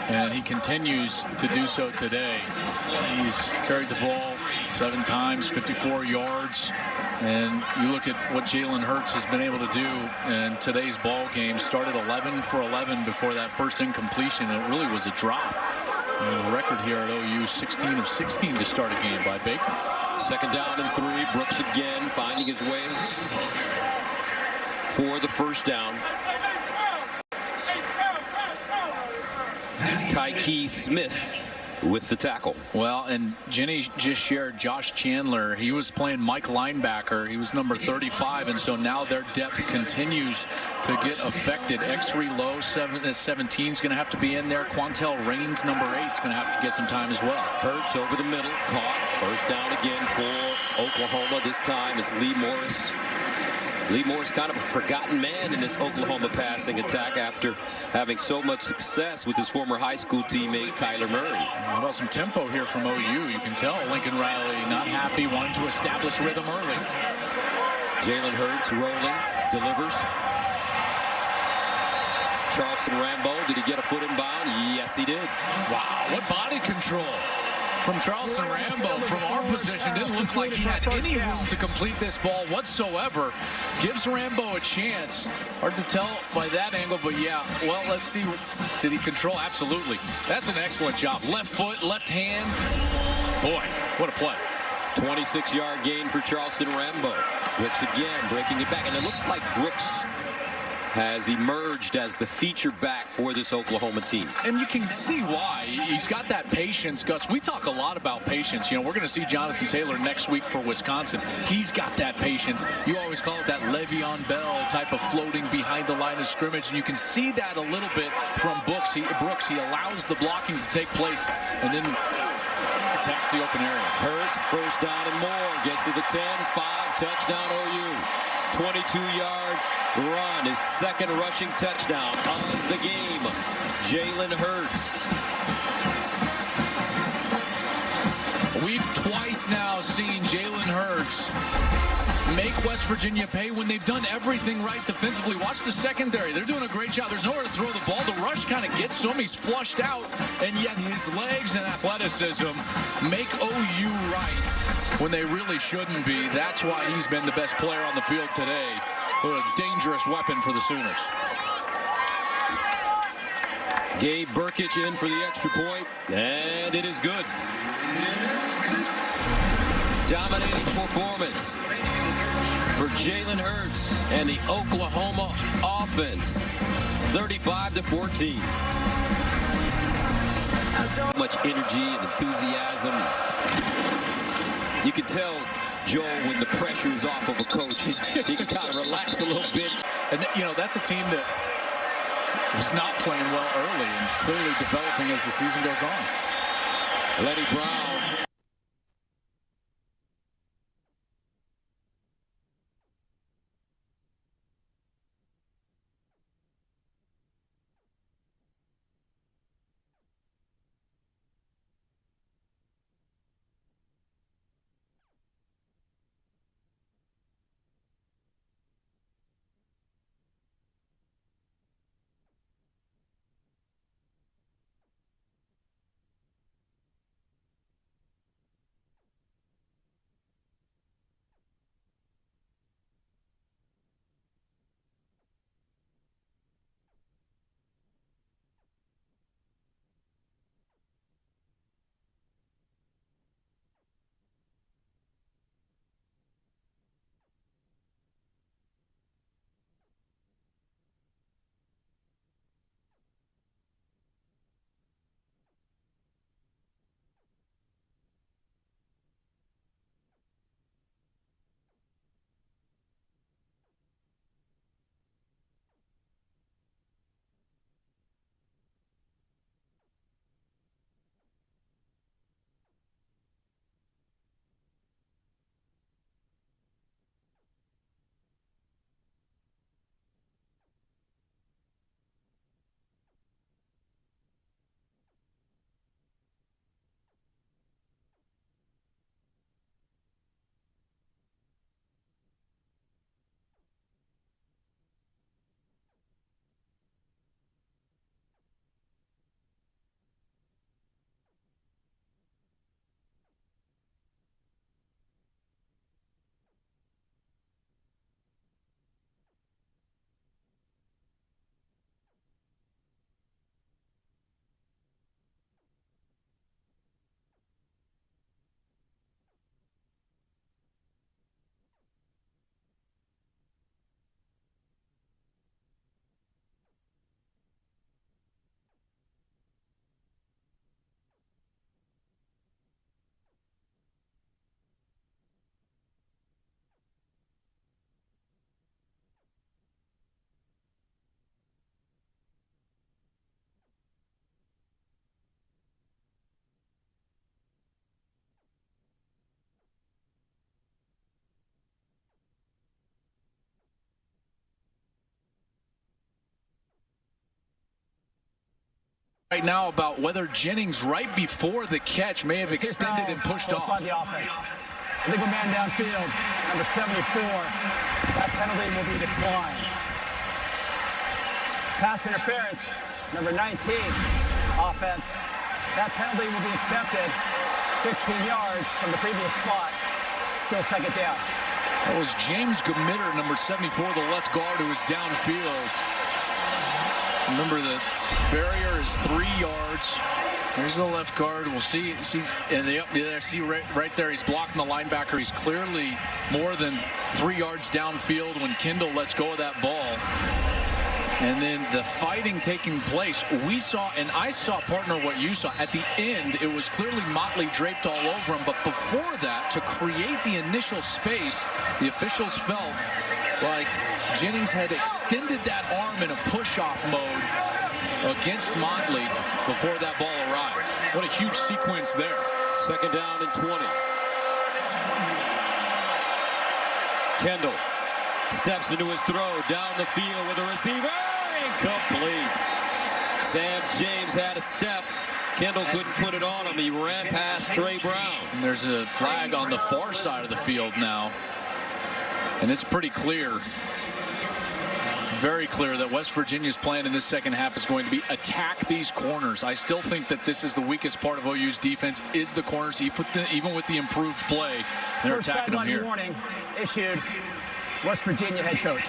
and he continues to do so today. He's carried the ball 7 times, 54 yards, and you look at what Jalen Hurts has been able to do in today's ball game. Started 11 for 11 before that first incompletion. It really was a drop. The record here at OU, 16 of 16 to start a game by Baker. Second down and 3. Brooks again finding his way for the first down. Tyke Smith with the tackle. Well, and Jenny just shared Josh Chandler. He was playing Mike linebacker. He was number 35, and so now their depth continues to get affected. X3 Low, 17 is going to have to be in there. Quantel Raines, number 8, is going to have to get some time as well. Hurts over the middle, caught. First down again for Oklahoma. This time it's Lee Morris. Lee Morris kind of a forgotten man in this Oklahoma passing attack after having so much success with his former high school teammate Kyler Murray. How about some tempo here from OU? You can tell Lincoln Riley not happy, wanting to establish rhythm early. Jalen Hurts rolling, delivers. Charleston Rambo, did he get a foot in bound? Yes, he did. Wow, what body control from Charleston Rambo from our position. Didn't look like he had any room to complete this ball whatsoever. Gives Rambo a chance. Hard to tell by that angle, but yeah, well, let's see. Did he control? Absolutely. That's an excellent job. Left foot, left hand. Boy, what a play. 26-yard gain for Charleston Rambo. Brooks again breaking it back, and it looks like Brooks has emerged as the feature back for this Oklahoma team. And you can see why. He's got that patience, Gus. We talk a lot about patience. You know, we're going to see Jonathan Taylor next week for Wisconsin. He's got that patience. You always call it that Le'Veon Bell type of floating behind the line of scrimmage, and you can see that a little bit from Brooks. He allows the blocking to take place and then attacks the open area. Hurts, first down and more. Gets to the 10, 5, touchdown OU. 22-yard run, his second rushing touchdown of the game. Jalen Hurts. We've twice now seen Jalen Hurts make West Virginia pay when they've done everything right defensively. Watch the secondary. They're doing a great job. There's nowhere to throw the ball. The rush kind of gets to him. He's flushed out, and yet his legs and athleticism make OU right when they really shouldn't be. That's why he's been the best player on the field today. What a dangerous weapon for the Sooners. Gabe Burkich in for the extra point, and it is good. Dominating performance for Jalen Hurts and the Oklahoma offense. 35-14. Much energy and enthusiasm. You can tell, Joel, when the pressure is off of a coach, he can kind of relax a little bit. And, you know, that's a team that is not playing well early and clearly developing as the season goes on. Lenny Brown right now about whether Jennings right before the catch may have extended and pushed off. By the offense. Illegal man downfield, number 74. That penalty will be declined. Pass interference, number 19. Offense. That penalty will be accepted. 15 yards from the previous spot. Still second down. That was James Gamitter, number 74, the left guard, who was downfield. Remember, the barrier is 3 yards. Here's the left guard. We'll see, and see right there, he's blocking the linebacker. He's clearly more than 3 yards downfield when Kendall lets go of that ball. And then the fighting taking place, we saw, and I saw, partner, what you saw. At the end, it was clearly Motley draped all over him. But before that, to create the initial space, the officials felt like Jennings had extended that arm in a push-off mode against Motley before that ball arrived. What a huge sequence there. Second down and 20. Kendall steps into his throw down the field with a receiver. Incomplete. Sam James had a step. Kendall couldn't put it on him. He ran past Trey Brown. And there's a flag on the far side of the field now. And it's pretty clear, very clear, that West Virginia's plan in this second half is going to be attack these corners. I still think that this is the weakest part of OU's defense, is the corners, even with the improved play. They're attacking them here. First sideline warning issued. West Virginia head coach.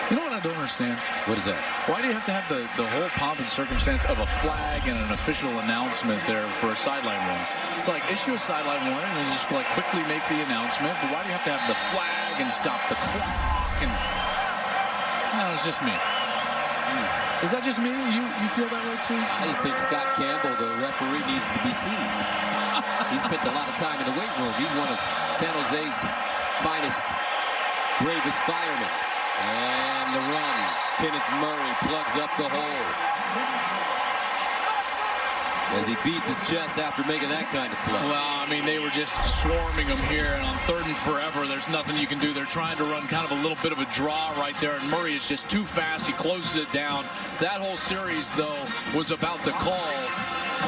You know what I don't understand? What is that? Why do you have to have the whole pomp and circumstance of a flag and an official announcement there for a sideline warning? It's like, issue a sideline warning and then just like quickly make the announcement. But why do you have to have the flag and stop the clock? And no, it's just me. Is that just me? You feel that way too? I just think Scott Campbell, the referee, needs to be seen. He spent a lot of time in the weight room. He's one of San Jose's finest, bravest firemen. And the run. Kenneth Murray plugs up the hole as he beats his chest after making that kind of play. Well, I mean, they were just swarming him here, and on 3rd and forever, there's nothing you can do. They're trying to run kind of a little bit of a draw right there, and Murray is just too fast. He closes it down. That whole series, though, was about the call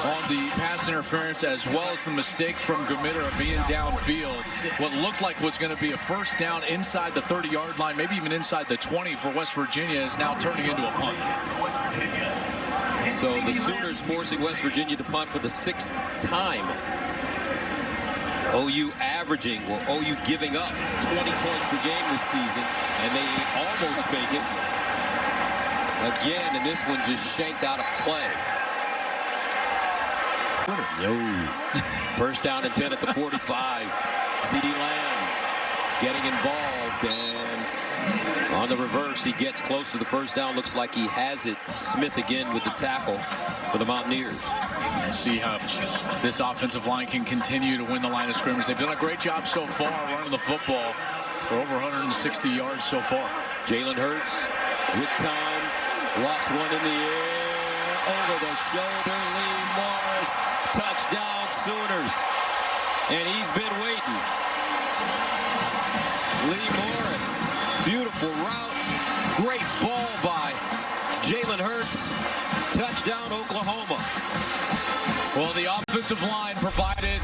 on the pass interference, as well as the mistake from Gamitter of being downfield. What looked like was going to be a first down inside the 30-yard line, maybe even inside the 20 for West Virginia, is now turning into a punt. So the Sooners forcing West Virginia to punt for the 6th time. OU averaging, or OU giving up 20 points per game this season, and they almost fake it again, and this one just shanked out of play. No. First down and 10 at the 45. C.D. Lamb getting involved, and on the reverse, he gets close to the first down. Looks like he has it. Smith again with the tackle for the Mountaineers. Let's see how this offensive line can continue to win the line of scrimmage. They've done a great job so far running the football for over 160 yards so far. Jalen Hurts with time. Lofts one in the air. Over the shoulder, Lee Morris. Touchdown, Sooners. And he's been waiting. Lee Morris. Beautiful route. Great ball by Jalen Hurts. Touchdown, Oklahoma. Well, the offensive line provided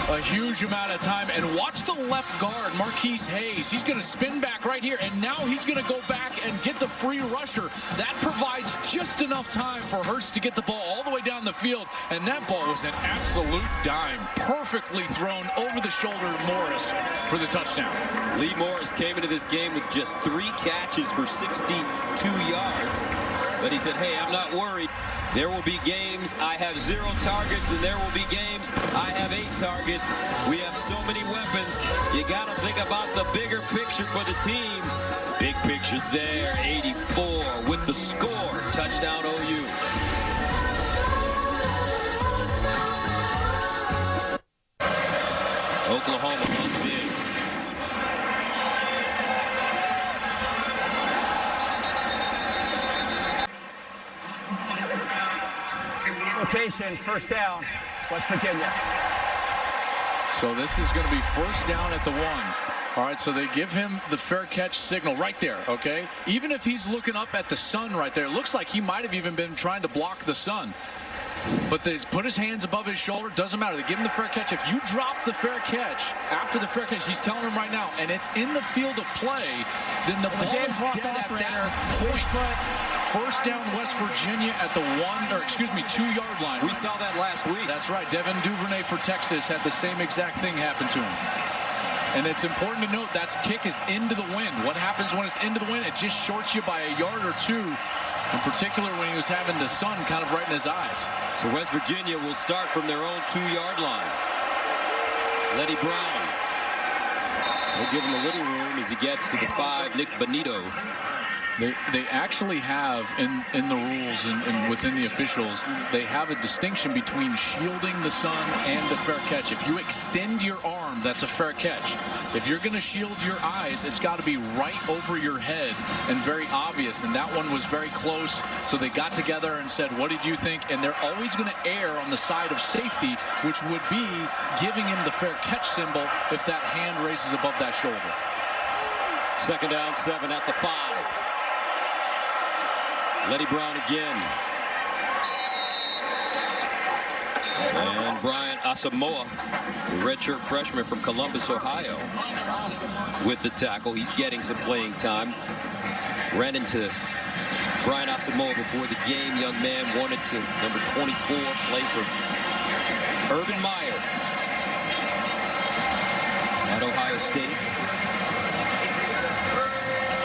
a huge amount of time. And watch the left guard, Marquise Hayes. He's going to spin back right here, and now he's going to go back and get the free rusher. That provides just enough time for Hurts to get the ball all the way down the field. And that ball was an absolute dime. Perfectly thrown over the shoulder to Morris for the touchdown. Lee Morris came into this game with just 3 catches for 62 yards. But he said, hey, I'm not worried. There will be games I have 0 targets, and there will be games I have 8 targets. We have so many weapons. You got to think about the bigger picture for the team. Big picture there, 84 with the score. Touchdown, OU. Oklahoma comes in. Location, first down, West Virginia. So this is going to be first down at the 1. All right, so they give him the fair catch signal right there, okay? Even if he's looking up at the sun right there, it looks like he might have even been trying to block the sun. But they put his hands above his shoulder. Doesn't matter. They give him the fair catch. If you drop the fair catch after the fair catch, he's telling him right now, and it's in the field of play, then the ball is dead at that point. First down, West Virginia at the 2-yard line. We saw that last week. That's right. Devin Duvernay for Texas had the same exact thing happen to him. And it's important to note that kick is into the wind. What happens when it's into the wind? It just shorts you by a yard or two, in particular when he was having the sun kind of right in his eyes. So West Virginia will start from their own 2-yard line. Leddie Brown will give him a little room as he gets to the 5. Nick Bonito. They actually have in the rules and within the officials, they have a distinction between shielding the sun and the fair catch. If you extend your arm, that's a fair catch. If you're going to shield your eyes, it's got to be right over your head and very obvious. And that one was very close. So they got together and said, what did you think? And they're always going to err on the side of safety, which would be giving him the fair catch symbol if that hand raises above that shoulder. 2nd down, 7 at the 5. Leddie Brown again. And Brian Asamoah, the redshirt freshman from Columbus, Ohio, with the tackle. He's getting some playing time. Ran into Brian Asamoah before the game. Young man wanted to, number 24, play for Urban Meyer at Ohio State.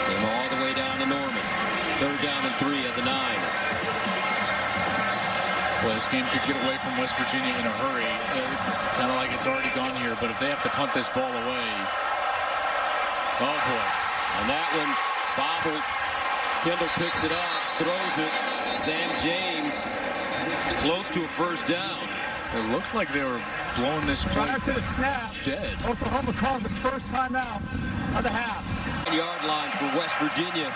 Came all the way down to Norman. 3rd down and 3 at the 9. Well, this game could get away from West Virginia in a hurry. Kind of like it's already gone here, but if they have to punt this ball away. Oh, boy. And that one bobbled. Kendall picks it up, throws it. Sam James close to a 1st down. It looked like they were blowing this play Prior to the snap, dead. Oklahoma calls its first timeout of the half. 1-yard line for West Virginia.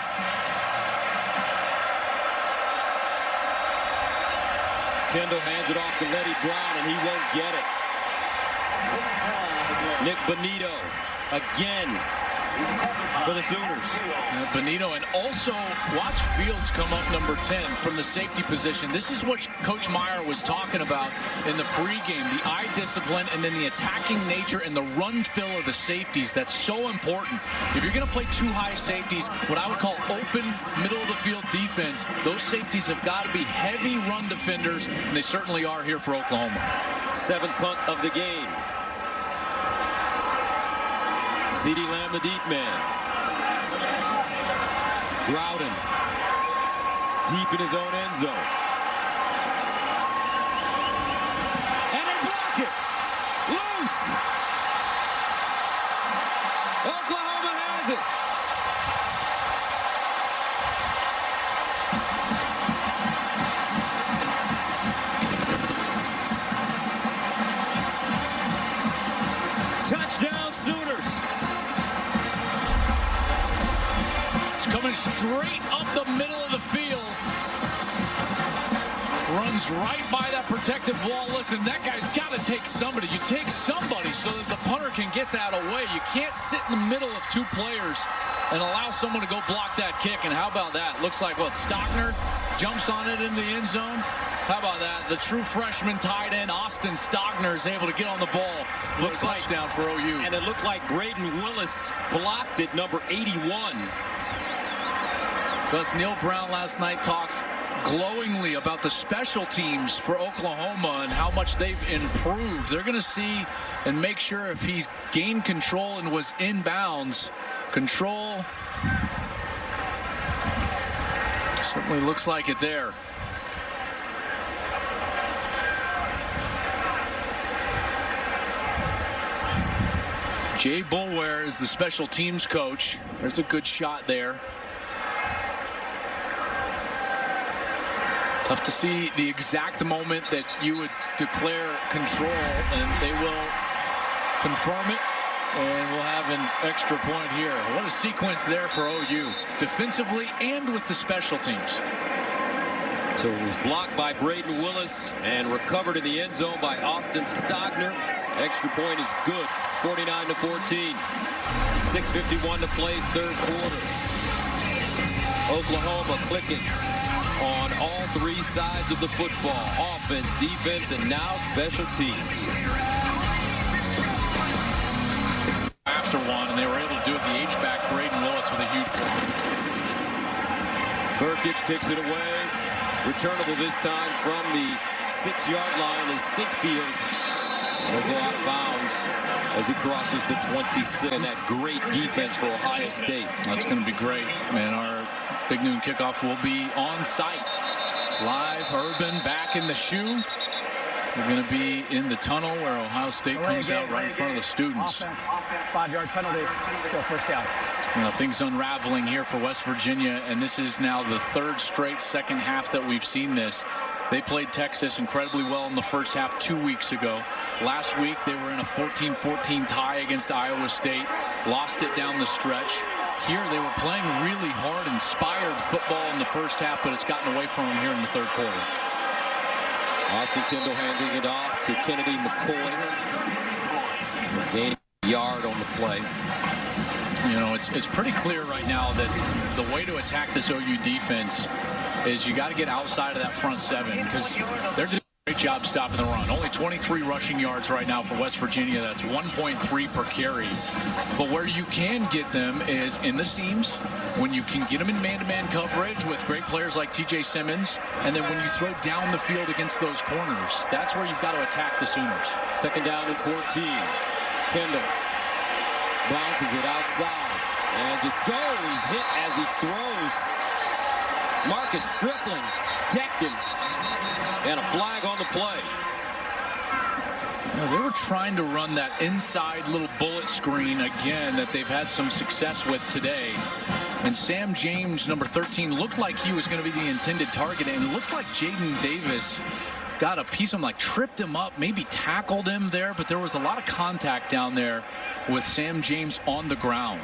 Kendall hands it off to Leddie Brown, and he won't get it. Nick Bonito again for the Sooners. Bonito, and also watch Fields come up number 10 from the safety position. This is what Coach Meyer was talking about in the pregame, the eye discipline and then the attacking nature and the run fill of the safeties. That's so important. If you're going to play 2 high safeties, what I would call open middle of the field defense, those safeties have got to be heavy run defenders, and they certainly are here for Oklahoma. 7th punt of the game. CeeDee Lamb, the deep man. Groudon deep in his own end zone. And they block it. Loose. Oklahoma has it. Touchdown Sooners. Coming straight up the middle of the field. Runs right by that protective wall. Listen, that guy's got to take somebody. You take somebody so that the punter can get that away. You can't sit in the middle of 2 players and allow someone to go block that kick. And how about that? Looks like, what, Stockner jumps on it in the end zone. How about that? The true freshman tight end, Austin Stockner, is able to get on the ball for a touchdown for OU. And it looked like Braden Willis blocked it, number 81. Gus Neil Brown last night talked glowingly about the special teams for Oklahoma and how much they've improved. They're going to see and make sure if he's gained control and was in bounds. Control certainly looks like it there. Jay Boulware is the special teams coach. There's a good shot there. Tough to see the exact moment that you would declare control, and they will confirm it, and we'll have an extra point here. What a sequence there for OU, defensively and with the special teams. So it was blocked by Braden Willis and recovered in the end zone by Austin Stogner. Extra point is good, 49-14. 6:51 to play, third quarter. Oklahoma clicking on all three sides of the football. Offense, defense, and now special teams. After one, and they were able to do it. The H-back Braden Willis with a huge goal. Burkich kicks it away. Returnable this time from the 6-yard line as Sinkfield will go out of bounds as he crosses the 26. And that great defense for Ohio State. That's going to be great, man. Our Big Noon kickoff will be on site. Live, Urban back in the shoe. We're going to be in the tunnel where Ohio State comes out right in front of the students. Offense, 5-yard penalty, still first down. You know, things unraveling here for West Virginia, and this is now the third straight second half that we've seen this. They played Texas incredibly well in the first half 2 weeks ago. Last week, they were in a 14-14 tie against Iowa State, lost it down the stretch. Here, they were playing really hard, inspired football in the first half, but it's gotten away from them here in the third quarter. Austin Kendall handing it off to Kennedy McCoy. Gaining a yard on the play. You know, it's pretty clear right now that the way to attack this OU defense is you got to get outside of that front seven, because they're doing a great job stopping the run. Only 23 rushing yards right now for West Virginia. That's 1.3 per carry. But where you can get them is in the seams, when you can get them in man-to-man coverage with great players like TJ Simmons, and then when you throw down the field against those corners, that's where you've got to attack the Sooners. Second down and 14. Kendall bounces it outside and just goes, hit as he throws. Marcus Stripling decked him, and a flag on the play. You know, they were trying to run that inside little bullet screen again that they've had some success with today. And Sam James, number 13, looked like he was going to be the intended target. And it looks like Jaden Davis got a piece of him, like tripped him up, maybe tackled him there. But there was a lot of contact down there with Sam James on the ground.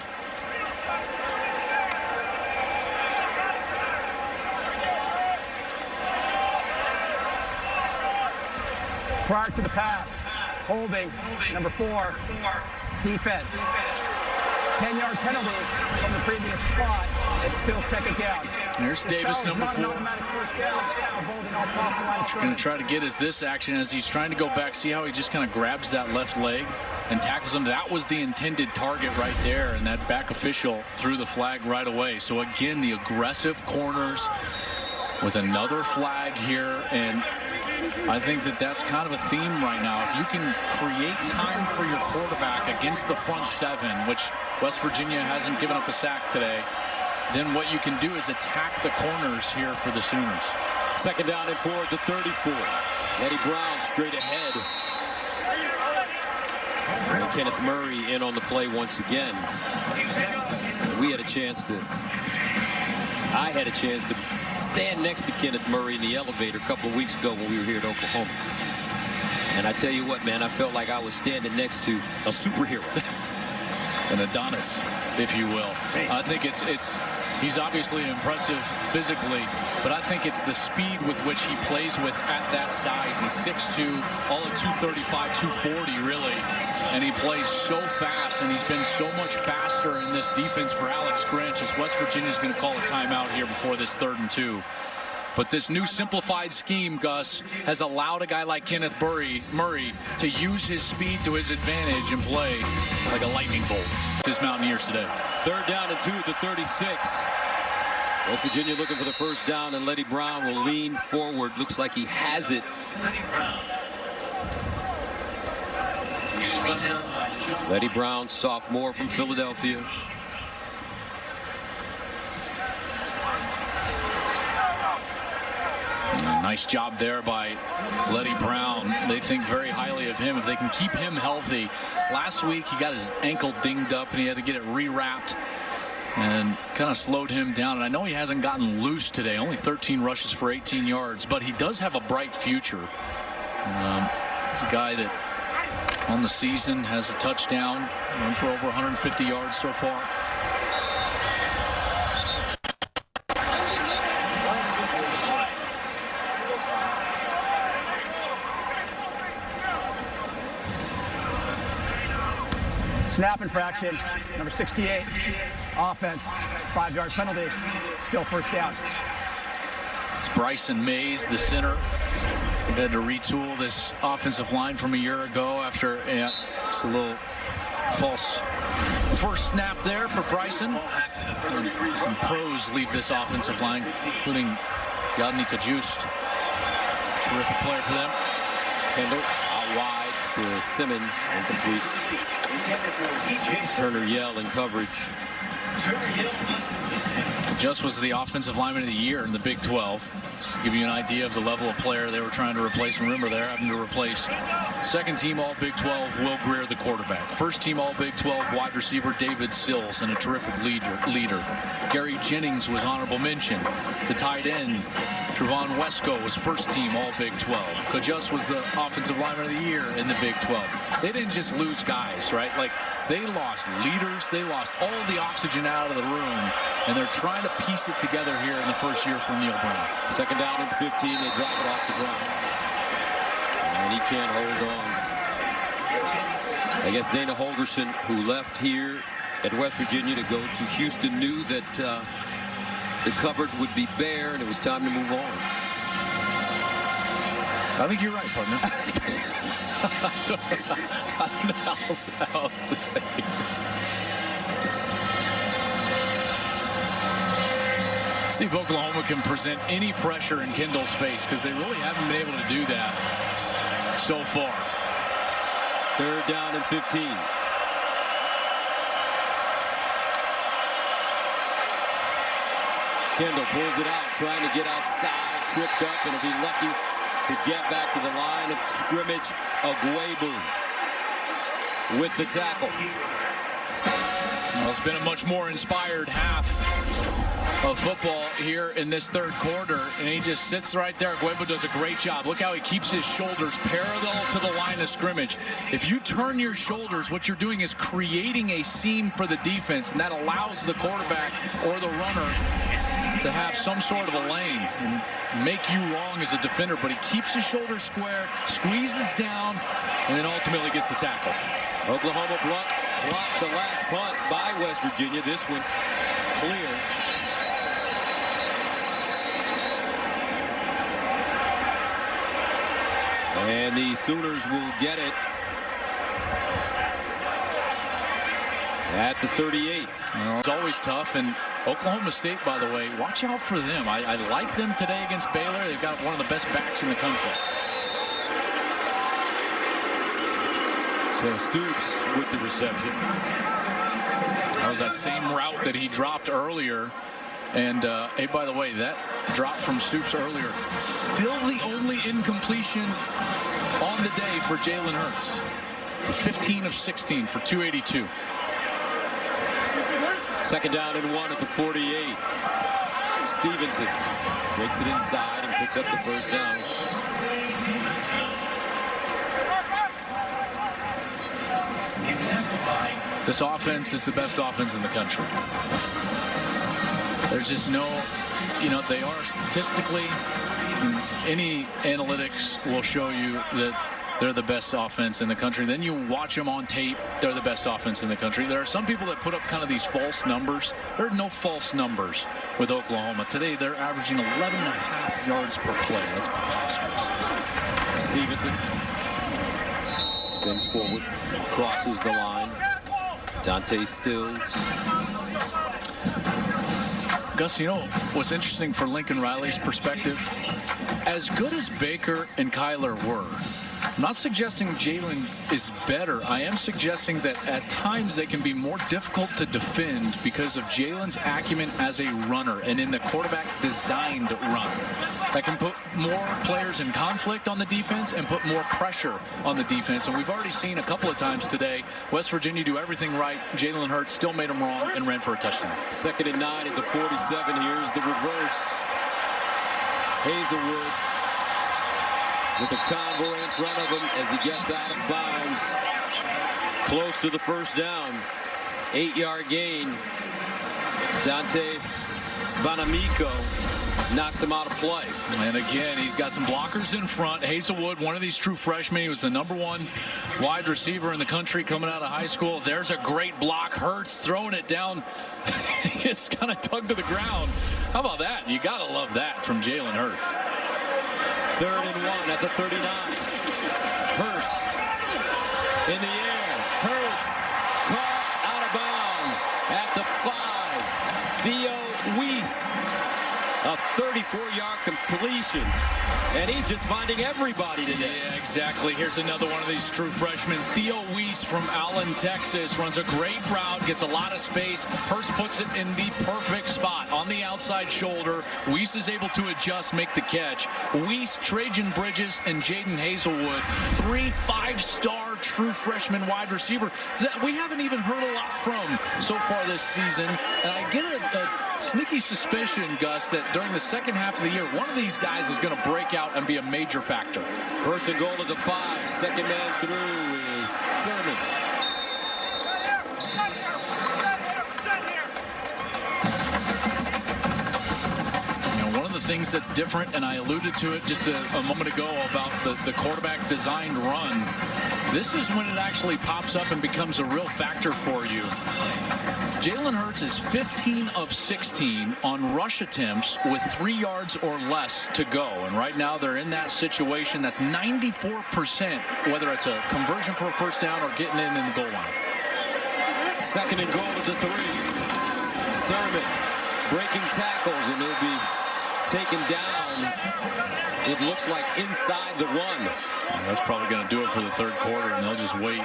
Prior to the pass, holding, number 4, defense. 10-yard penalty from the previous spot. It's still second down. There's Davis, number 4. What Going to try to get is this action as he's trying to go back. See how he just kind of grabs that left leg and tackles him. That was the intended target right there, and that back official threw the flag right away. So again, the aggressive corners with another flag here, and I think that that's kind of a theme right now. If you can create time for your quarterback against the front seven, which West Virginia hasn't given up a sack today, then what you can do is attack the corners here for the Sooners. Second down and 4 at the 34. Eddie Brown straight ahead. And Kenneth Murray in on the play once again. I had a chance to stand next to Kenneth Murray in the elevator a couple of weeks ago when we were here at Oklahoma. And I tell you what, man, I felt like I was standing next to a superhero. An Adonis, if you will. Man. I think he's obviously impressive physically, but I think it's the speed with which he plays with at that size. He's 6'2", all at 235, 240 really, and he plays so fast, and he's been so much faster in this defense for Alex Grinch as West Virginia's going to call a timeout here before this 3rd and 2. But this new simplified scheme, Gus, has allowed a guy like Kenneth Murray to use his speed to his advantage and play like a lightning bolt. His Mountaineers today. 3rd down and 2 at the 36. West Virginia looking for the first down, and Letty Brown will lean forward. Looks like he has it. Letty Brown, sophomore from Philadelphia. Nice job there by Letty Brown. They think very highly of him if they can keep him healthy. Last week he got his ankle dinged up and he had to get it rewrapped and kind of slowed him down. And I know he hasn't gotten loose today. Only 13 rushes for 18 yards, but he does have a bright future. He's a guy that on the season has a touchdown, run for over 150 yards so far. Snap infraction, number 68. Offense, 5-yard penalty, still first down. It's Bryson Mays, the center. They've had to retool this offensive line from a year ago after just a little false first snap there for Bryson. And some pros leave this offensive line, including Yadni Kajust. Terrific player for them. Kendall out wide to Simmons, incomplete. Turner Yell in coverage. Just was the offensive lineman of the year in the Big 12. Just to give you an idea of the level of player they were trying to replace. Remember, they're having to replace second team All Big 12 Will Greer, the quarterback. First team All Big 12 wide receiver David Sills, and a terrific leader. Gary Jennings was honorable mention. The tight end Trevon Wesco was first team All Big 12. Kajus was the offensive lineman of the year in the Big 12. They didn't just lose guys, right? Like, they lost leaders. They lost all the oxygen out of the room, and they're trying to piece it together here in the first year for Neil Brown. Second down and 15. They drop it off the ground, and he can't hold on. I guess Dana Holgerson, who left here at West Virginia to go to Houston, knew that the cupboard would be bare and it was time to move on. I think you're right, partner. I don't know how else to say it. Let's see if Oklahoma can present any pressure in Kendall's face, because they really haven't been able to do that so far. Third down and 15. Kendall pulls it out, trying to get outside, tripped up, and will be lucky to get back to the line of scrimmage. Agwebu with the tackle. Well, it's been a much more inspired half of football here in this third quarter, and he just sits right there. Agwebu does a great job. Look how he keeps his shoulders parallel to the line of scrimmage. If you turn your shoulders, what you're doing is creating a seam for the defense, and that allows the quarterback or the runner to have some sort of a lane and make you wrong as a defender. But he keeps his shoulders square, squeezes down, and then ultimately gets the tackle. Oklahoma blocked the last punt by West Virginia. This one clear. And the Sooners will get it at the 38. Well, it's always tough, and Oklahoma State, by the way, watch out for them. I like them today against Baylor. They've got one of the best backs in the country. So Stoops with the reception. That was that same route that he dropped earlier. And, hey, by the way, that drop from Stoops earlier, still the only incompletion on the day for Jalen Hurts. 15 of 16 for 282. Second down and 1 at the 48. Stevenson breaks it inside and picks up the first down. This offense is the best offense in the country. There's just no, they are statistically, any analytics will show you that they're the best offense in the country. Then you watch them on tape, they're the best offense in the country. There are some people that put up kind of these false numbers. There are no false numbers with Oklahoma. Today they're averaging 11.5 yards per play. That's preposterous. Stevenson spins forward, crosses the line. Dante Stills. Gus, what's interesting for Lincoln Riley's perspective? As good as Baker and Kyler were, I'm not suggesting Jalen is better. I am suggesting that at times they can be more difficult to defend because of Jalen's acumen as a runner and in the quarterback designed run. That can put more players in conflict on the defense and put more pressure on the defense. And we've already seen a couple of times today West Virginia do everything right. Jalen Hurts still made them wrong and ran for a touchdown. Second and 9 at the 47. Here's the reverse. Hazelwood with a convoy in front of him as he gets out of bounds. Close to the first down. 8-yard gain. Dante Bonamico knocks him out of play. And again, he's got some blockers in front. Hazelwood, one of these true freshmen. He was the #1 wide receiver in the country coming out of high school. There's a great block. Hurts throwing it down. It's kind of tugged to the ground. How about that? You got to love that from Jalen Hurts. 3rd and 1 at the 39. Hurts in the air. Hurts caught out of bounds at the 5. Theo Weiss, a 34-yard completion, and he's just finding everybody today. Yeah, exactly. Here's another one of these true freshmen. Theo Weiss from Allen, Texas, runs a great route, gets a lot of space. Hurst puts it in the perfect spot on the outside shoulder. Weiss is able to adjust, make the catch. Weiss, Trajan Bridges, and Jaden Hazelwood, 3 5-star true freshman wide receiver that we haven't even heard a lot from so far this season. And I get a sneaky suspicion, Gus, that during the second half of the year, one of these guys is going to break out and be a major factor. 1st and goal at the 5. Second man through is Sermon. One of the things that's different, and I alluded to it just a moment ago about the quarterback designed run, this is when it actually pops up and becomes a real factor for you. Jalen Hurts is 15 of 16 on rush attempts with 3 yards or less to go. And right now they're in that situation. That's 94%, whether it's a conversion for a first down or getting in the goal line. 2nd and goal at the 3. Sermon breaking tackles, and he'll be taken down. It looks like inside the 1. That's probably going to do it for the 3rd quarter, and they'll just wait.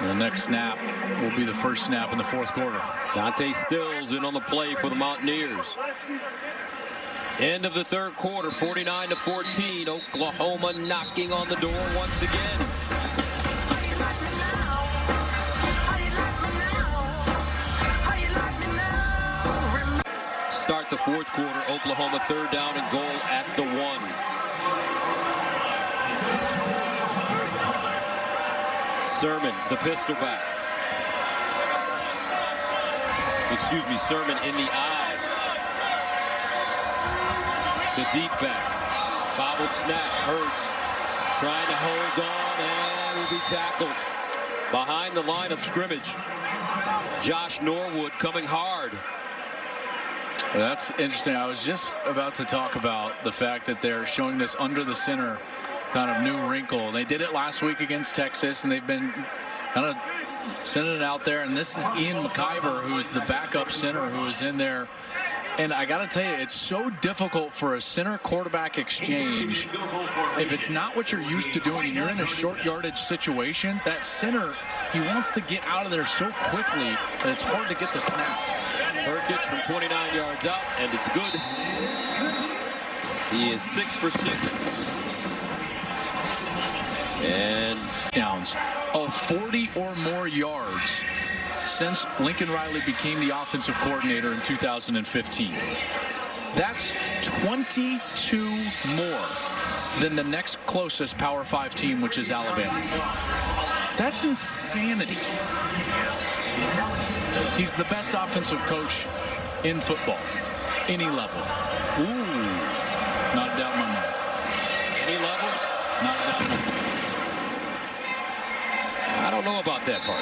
The next snap will be the first snap in the 4th quarter. Dante Stills in on the play for the Mountaineers. End of the 3rd quarter, 49-14. Oklahoma knocking on the door once again. Start the 4th quarter. Oklahoma 3rd down and goal at the 1. Sermon, the pistol back. Excuse me, Sermon in the eye. The deep back. Bobbled snap. Hurts trying to hold on and will be tackled behind the line of scrimmage. Josh Norwood coming hard. That's interesting. I was just about to talk about the fact that they're showing this under the center kind of new wrinkle. They did it last week against Texas, and they've been kind of sending it out there. And this is Ian McIver, who is the backup center, who is in there. And I got to tell you, it's so difficult for a center quarterback exchange. If it's not what you're used to doing and you're in a short yardage situation, that center, he wants to get out of there so quickly that it's hard to get the snap. Hurkic from 29 yards out, and it's good. He is 6 for 6. And downs of 40 or more yards since Lincoln Riley became the offensive coordinator in 2015. That's 22 more than the next closest Power 5 team, which is Alabama. That's insanity. He's the best offensive coach in football, any level. Ooh. Not a doubt in my mind. Any level? Not a doubt in my mind. I don't know about that part.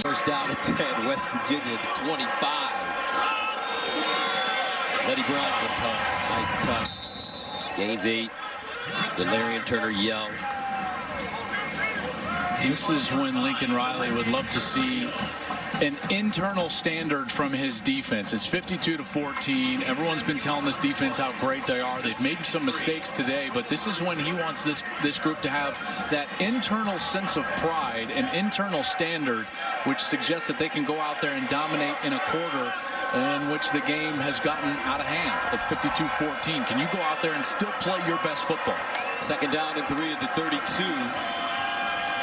First down at 10, West Virginia at the 25. Letty Brown. Good cut. Nice cut. Gains 8. Delarian Turner yell. This is when Lincoln Riley would love to see an internal standard from his defense. It's 52-14. Everyone's been telling this defense how great they are. They've made some mistakes today, but this is when he wants this group to have that internal sense of pride, an internal standard, which suggests that they can go out there and dominate in a quarter in which the game has gotten out of hand at 52-14. Can you go out there and still play your best football? 2nd down and 3 at the 32.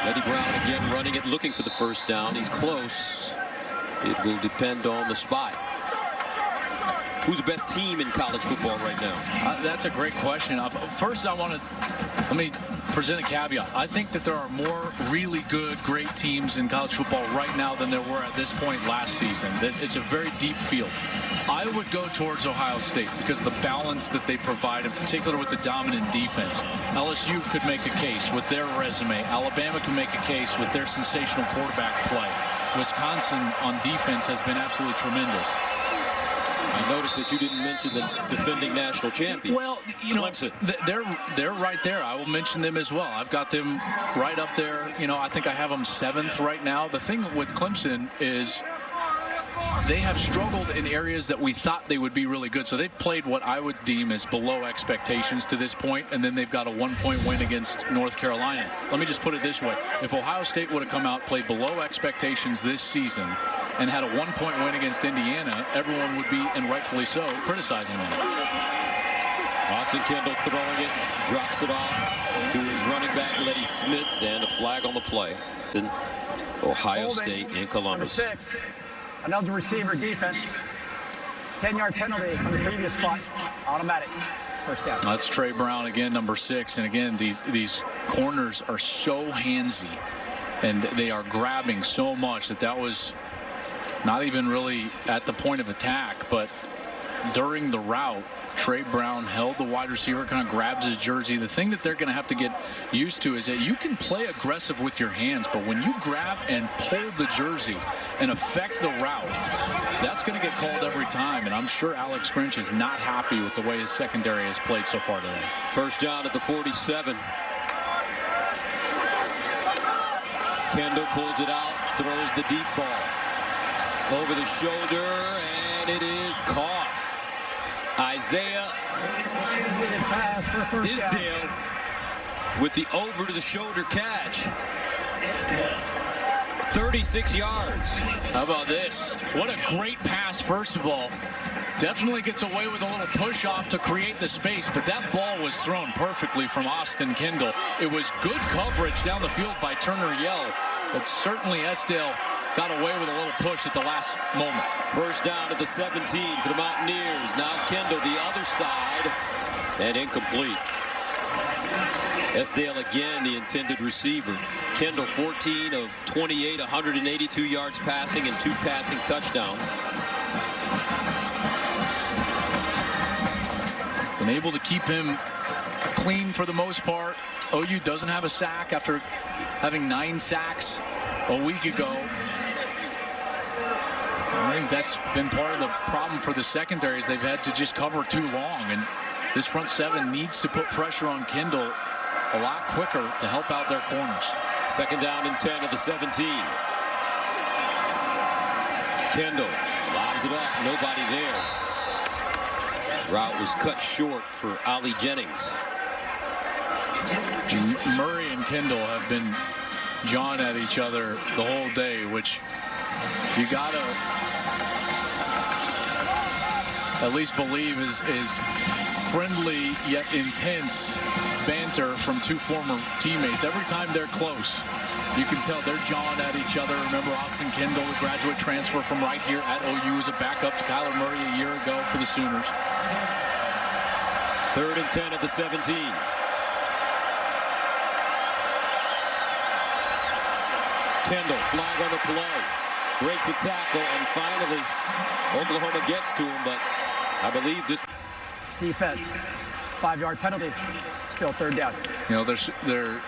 Letty Brown again running it, looking for the first down. He's close. It will depend on the spot. Who's the best team in college football right now? That's a great question. First, I want to let me present a caveat. I think that there are more really good, great teams in college football right now than there were at this point last season. It's a very deep field. I would go towards Ohio State because of the balance that they provide, in particular with the dominant defense. LSU could make a case with their resume. Alabama could make a case with their sensational quarterback play. Wisconsin on defense has been absolutely tremendous. I noticed that you didn't mention the defending national champion. Well, you know, they're right there. I will mention them as well. I've got them right up there. You know, I think I have them 7th right now. The thing with Clemson is they have struggled in areas that we thought they would be really good. So they've played what I would deem as below expectations to this point, and then they've got a 1-point win against North Carolina. Let me just put it this way. If Ohio State would have come out, played below expectations this season, and had a 1-point win against Indiana, everyone would be, and rightfully so, criticizing them. Austin Kendall throwing it, drops it off to his running back, Letty Smith, and a flag on the play. Ohio State in Columbus. Number 6. Another receiver defense. 10-yard penalty from the previous spot. Automatic. First down. That's Trey Brown again, number 6. And again, these corners are so handsy, and they are grabbing so much that was not even really at the point of attack, but during the route, Trey Brown held the wide receiver, kind of grabs his jersey. The thing that they're going to have to get used to is that you can play aggressive with your hands, but when you grab and pull the jersey and affect the route, that's going to get called every time. And I'm sure Alex Grinch is not happy with the way his secondary has played so far today. First down at the 47. Kendall pulls it out, throws the deep ball over the shoulder, and it is caught. Isaiah Isdale with the over the shoulder catch. 36 yards. How about this? What a great pass, first of all. Definitely gets away with a little push off to create the space, but that ball was thrown perfectly from Austin Kendall. It was good coverage down the field by Turner Yell, but certainly Esdale got away with a little push at the last moment. First down at the 17 for the Mountaineers. Now Kendall the other side, and incomplete. Esdale again the intended receiver. Kendall 14 of 28, 182 yards passing and 2 passing touchdowns. Been able to keep him clean for the most part. OU doesn't have a sack after having 9 sacks a week ago. I think that's been part of the problem for the secondary, is they've had to just cover too long, and this front 7 needs to put pressure on Kendall a lot quicker to help out their corners. Second down and 10 at the 17. Kendall lobs it up, nobody there. Route was cut short for Ali Jennings. Murray and Kendall have been jawing at each other the whole day, which you gotta at least believe is friendly yet intense banter from 2 former teammates. Every time they're close, you can tell they're jawing at each other. Remember Austin Kendall, the graduate transfer from right here at OU, as a backup to Kyler Murray a year ago for the Sooners. 3rd and 10 at the 17. Kendall, flag on the play, breaks the tackle, and finally Oklahoma gets to him, but I believe this defense, 5-yard penalty, still 3rd down. You know, they're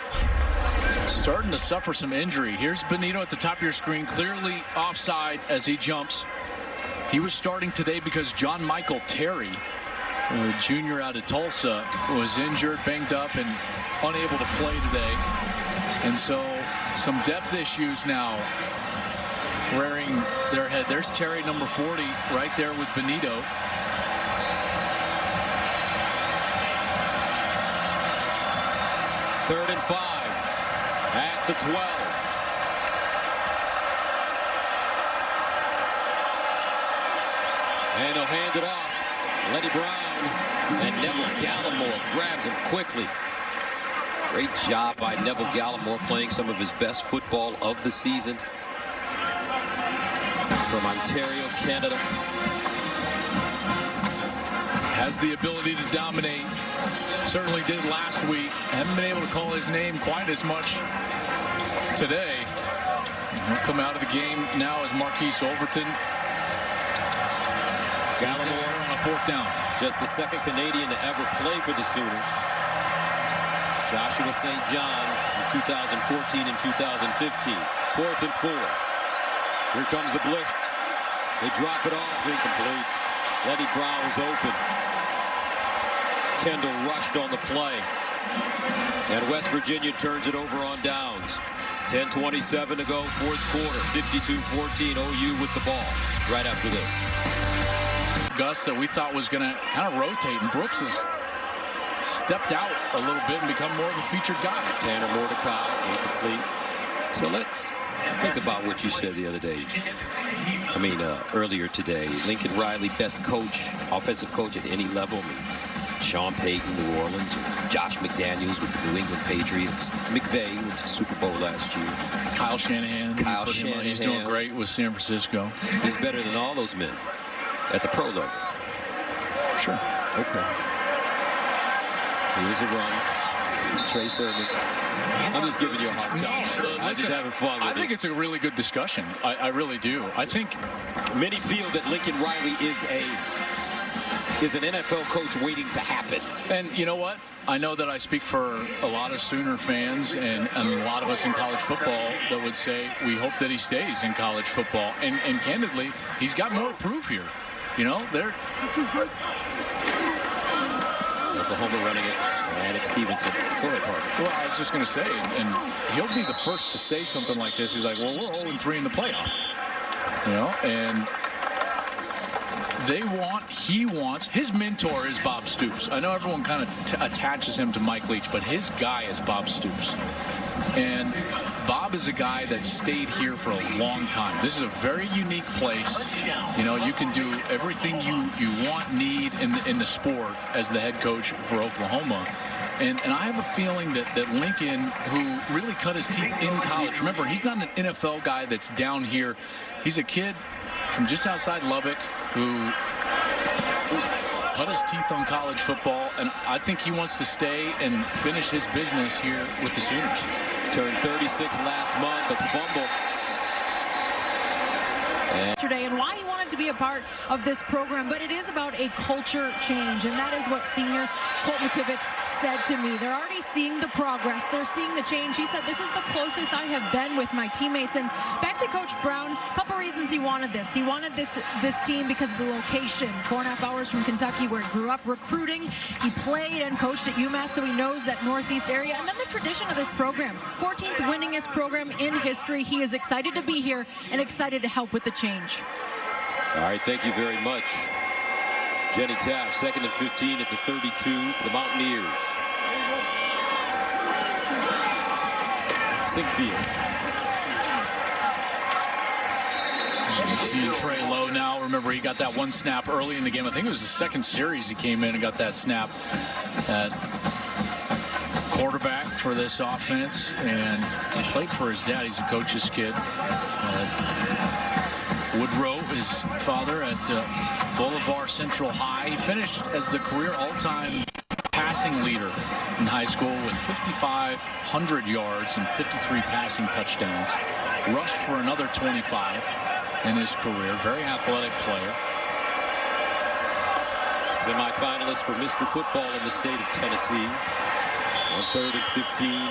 starting to suffer some injury. Here's Benito at the top of your screen, clearly offside as he jumps. He was starting today because John Michael Terry, a junior out of Tulsa, was injured, banged up, and unable to play today. And so some depth issues now rearing their head. There's Terry, number 40, right there with Benito. Third and 5 at the 12. And he'll hand it off. Letty Brown, and Neville Gallimore grabs him quickly. Great job by Neville Gallimore, playing some of his best football of the season. From Ontario, Canada. Has the ability to dominate. Certainly did last week. Haven't been able to call his name quite as much today. He'll come out of the game now as Marquise Overton. Gallimore on a 4th down. Just the 2nd Canadian to ever play for the Sooners. Joshua St. John in 2014 and 2015. 4th and 4. Here comes the blitz. They drop it off, incomplete. Lenny Brown was open. Kendall rushed on the play. And West Virginia turns it over on downs. 10:27 to go, 4th quarter. 52-14, OU with the ball right after this. Gus that we thought was going to kind of rotate, and Brooks has stepped out a little bit and become more of a featured guy. Tanner Mordecai, incomplete. So let's think about what you said the other day. Earlier today. Lincoln Riley, best coach, offensive coach at any level. Sean Payton, New Orleans. Josh McDaniels with the New England Patriots. McVay went to the Super Bowl last year. Kyle Shanahan. He's doing great with San Francisco. He's better than all those men at the pro level. Sure. Okay. Here's a run. Trey Sermon. I'm just giving you a hard time. I'm just having fun with it. I think it's a really good discussion. I really do. I think many feel that Lincoln Riley is an NFL coach waiting to happen. And you know what? I know that I speak for a lot of Sooner fans and a lot of us in college football that would say we hope that he stays in college football. And candidly, he's got more proof here. They're Oklahoma running it, and it's Stevenson. Go ahead, Parker. Well, I was just going to say, and he'll be the first to say something like this. He's like, well, we're 0-3 in the playoff. And he wants, his mentor is Bob Stoops. I know everyone kind of attaches him to Mike Leach, but his guy is Bob Stoops. And Bob is a guy that stayed here for a long time. This is a very unique place. You can do everything you need in the sport as the head coach for Oklahoma. And I have a feeling that Lincoln, who really cut his teeth in college, remember, he's not an NFL guy that's down here. He's a kid from just outside Lubbock who cut his teeth on college football, and I think he wants to stay and finish his business here with the Sooners. Turned 36 last month, a fumble. Yesterday, and why he wanted to be a part of this program, but it is about a culture change, and that is what senior Colt McKivitz said to me. They're already seeing the progress. They're seeing the change. He said, this is the closest I have been with my teammates. And back to Coach Brown, a couple reasons he wanted this. He wanted this team because of the location, 4.5 hours from Kentucky, where he grew up recruiting. He played and coached at UMass, so he knows that Northeast area. And then the tradition of this program, 14th winningest program in history. He is excited to be here and excited to help with the change. All right, thank you very much. Jenny Taft, 2nd and 15 at the 32 for the Mountaineers. Sinkfield. You see Trey Lowe now. Remember, he got that one snap early in the game. I think it was the 2nd series he came in and got that snap at quarterback for this offense. And he played for his dad. He's a coach's kid. Woodrow, his father, at Bolivar Central High. He finished as the career all-time passing leader in high school with 5,500 yards and 53 passing touchdowns. Rushed for another 25 in his career. Very athletic player. Semi-finalist for Mr. Football in the state of Tennessee. On 3rd and 15,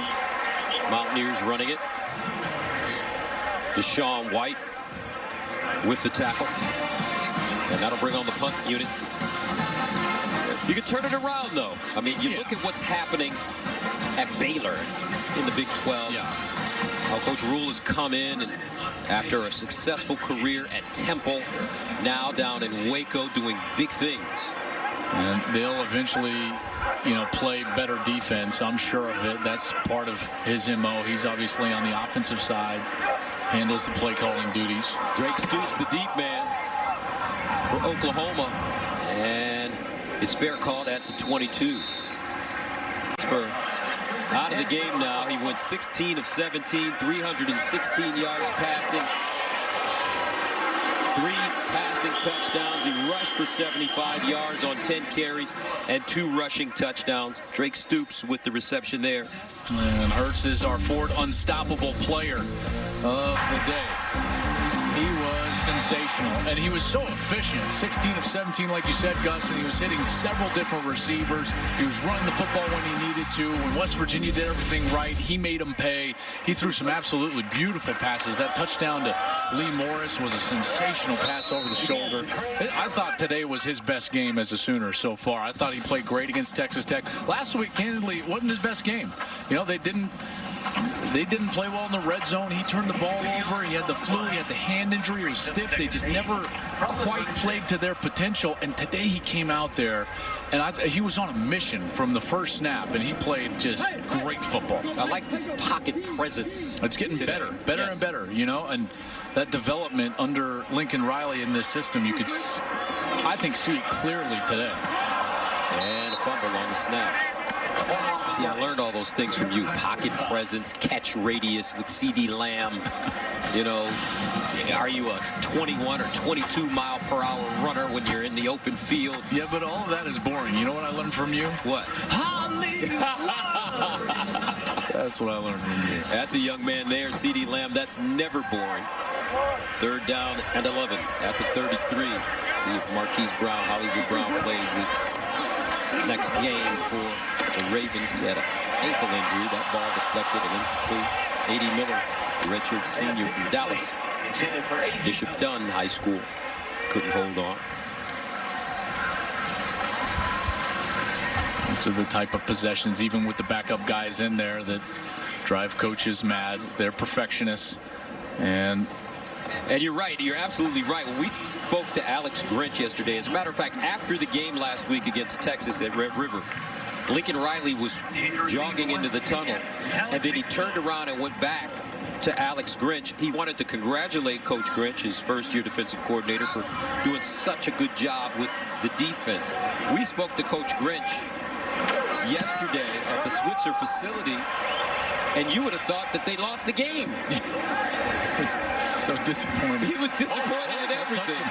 Mountaineers running it. Deshaun White with the tackle, and that'll bring on the punt unit. You can turn it around, though. I mean, you look at what's happening at Baylor in the Big 12. Yeah. How Coach Rule has come in, and after a successful career at Temple, now down in Waco doing big things. And they'll eventually, play better defense. I'm sure of it. That's part of his MO. He's obviously on the offensive side. Handles the play calling duties. Drake Stoops, the deep man for Oklahoma, and it's fair called at the 22. It's for out of the game now. He went 16 of 17, 316 yards passing, 3 passes passing touchdowns. He rushed for 75 yards on 10 carries and 2 rushing touchdowns. Drake Stoops with the reception there. And Hurts is our fourth unstoppable player of the day. He was sensational, and he was so efficient. 16 of 17, like you said, Gus, and he was hitting several different receivers. He was running the football when he needed to. When West Virginia did everything right, he made them pay. He threw some absolutely beautiful passes. That touchdown to Lee Morris was a sensational pass over the shoulder. I thought today was his best game as a Sooner so far. I thought he played great against Texas Tech. Last week, candidly, it wasn't his best game. You know, they didn't play well in the red zone. He turned the ball over. He had the flu. He had the hand injury. He was stiff. They just never quite played to their potential. And today he came out there, and he was on a mission from the first snap, and he played just great football. I like this pocket presence. It's getting better and better, you know, and that development under Lincoln Riley in this system, you could, I think, see it clearly today. And a fumble on the snap. See, I learned all those things from you. Pocket presence, catch radius with C.D. Lamb. You know, are you a 21 or 22 mile per hour runner when you're in the open field? Yeah, but all of that is boring. You know what I learned from you? What? That's what I learned from you. That's a young man there, C.D. Lamb. That's never boring. 3rd down and 11 at the 33. See if Marquise Brown, Hollywood Brown, plays this next game for the Ravens. He had an ankle injury. That ball deflected and incomplete. A.D. Miller, the redshirt senior from Dallas. Bishop Dunn High School. Couldn't hold on. These are the type of possessions, even with the backup guys in there, that drive coaches mad. They're perfectionists. And you're right. You're absolutely right. When we spoke to Alex Grinch yesterday, as a matter of fact, after the game last week against Texas at Red River, Lincoln Riley was jogging into the tunnel, and then he turned around and went back to Alex Grinch. He wanted to congratulate Coach Grinch, his first-year defensive coordinator, for doing such a good job with the defense. We spoke to Coach Grinch yesterday at the Switzer facility, and you would have thought that they lost the game. He was so disappointed. He was disappointed in everything.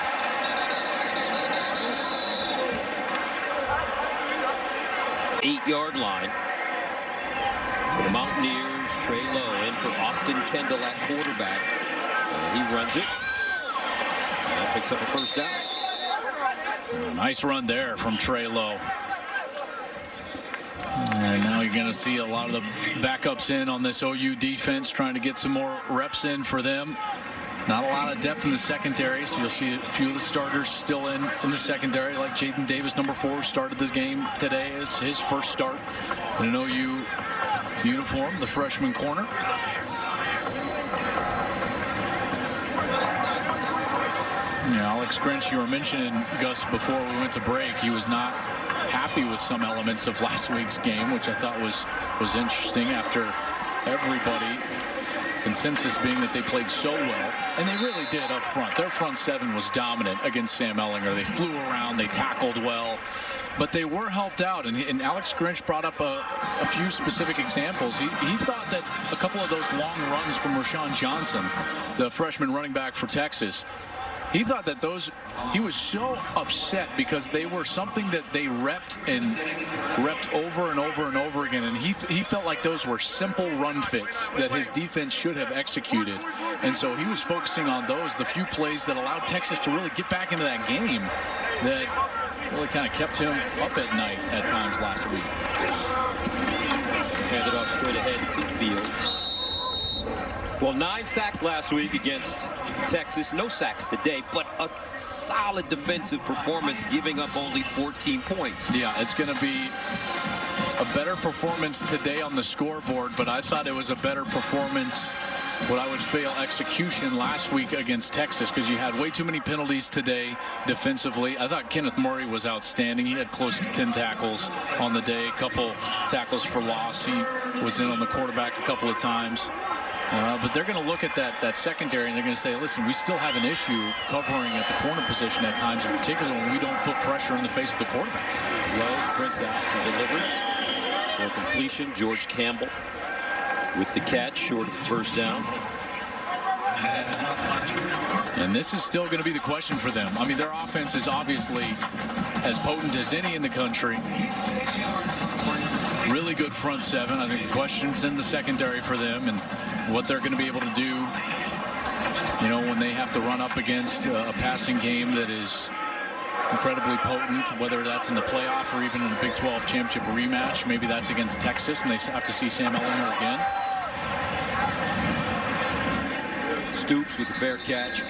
8-yard line for the Mountaineers. Trey Lowe in for Austin Kendall at quarterback. And he runs it. And picks up a 1st down. Nice run there from Trey Lowe. And now you're going to see a lot of the backups in on this OU defense, trying to get some more reps in for them. Not a lot of depth in the secondary, so you'll see a few of the starters still in the secondary, like Jaden Davis, number 4, started this game today. It's his first start in an OU uniform, the freshman corner. Yeah, Alex Grinch, you were mentioning, Gus, before we went to break, he was not happy with some elements of last week's game, which I thought was interesting after everybody, consensus being that they played so well, and they really did up front. Their front 7 was dominant against Sam Ehlinger. They flew around, they tackled well, but they were helped out, and Alex Grinch brought up a few specific examples. He thought that a couple of those long runs from Rashawn Johnson, the freshman running back for Texas, he thought that he was so upset because they were something that they repped over and over and over again, and he felt like those were simple run fits that his defense should have executed, and so he was focusing on those, the few plays that allowed Texas to really get back into that game that really kind of kept him up at night at times last week. Handed off straight ahead, Seatfield. Well, 9 sacks last week against Texas. No sacks today, but a solid defensive performance, giving up only 14 points. Yeah, it's going to be a better performance today on the scoreboard, but I thought it was a better performance, what I would fail execution last week against Texas, because you had way too many penalties today defensively. I thought Kenneth Murray was outstanding. He had close to 10 tackles on the day, a couple tackles for loss. He was in on the quarterback a couple of times. But they're going to look at that secondary, and they're going to say, listen, we still have an issue covering at the corner position at times, in particular when we don't put pressure in the face of the quarterback. Lowe sprints out and delivers for completion. George Campbell with the catch, short of the 1st down. And this is still going to be the question for them. I mean, their offense is obviously as potent as any in the country. Really good front seven. I think the question's in the secondary for them and what they're going to be able to do, you know, when they have to run up against a passing game that is incredibly potent, whether that's in the playoff or even in a Big 12 championship rematch. Maybe that's against Texas, and they have to see Sam Ehlinger again. Stoops with the fair catch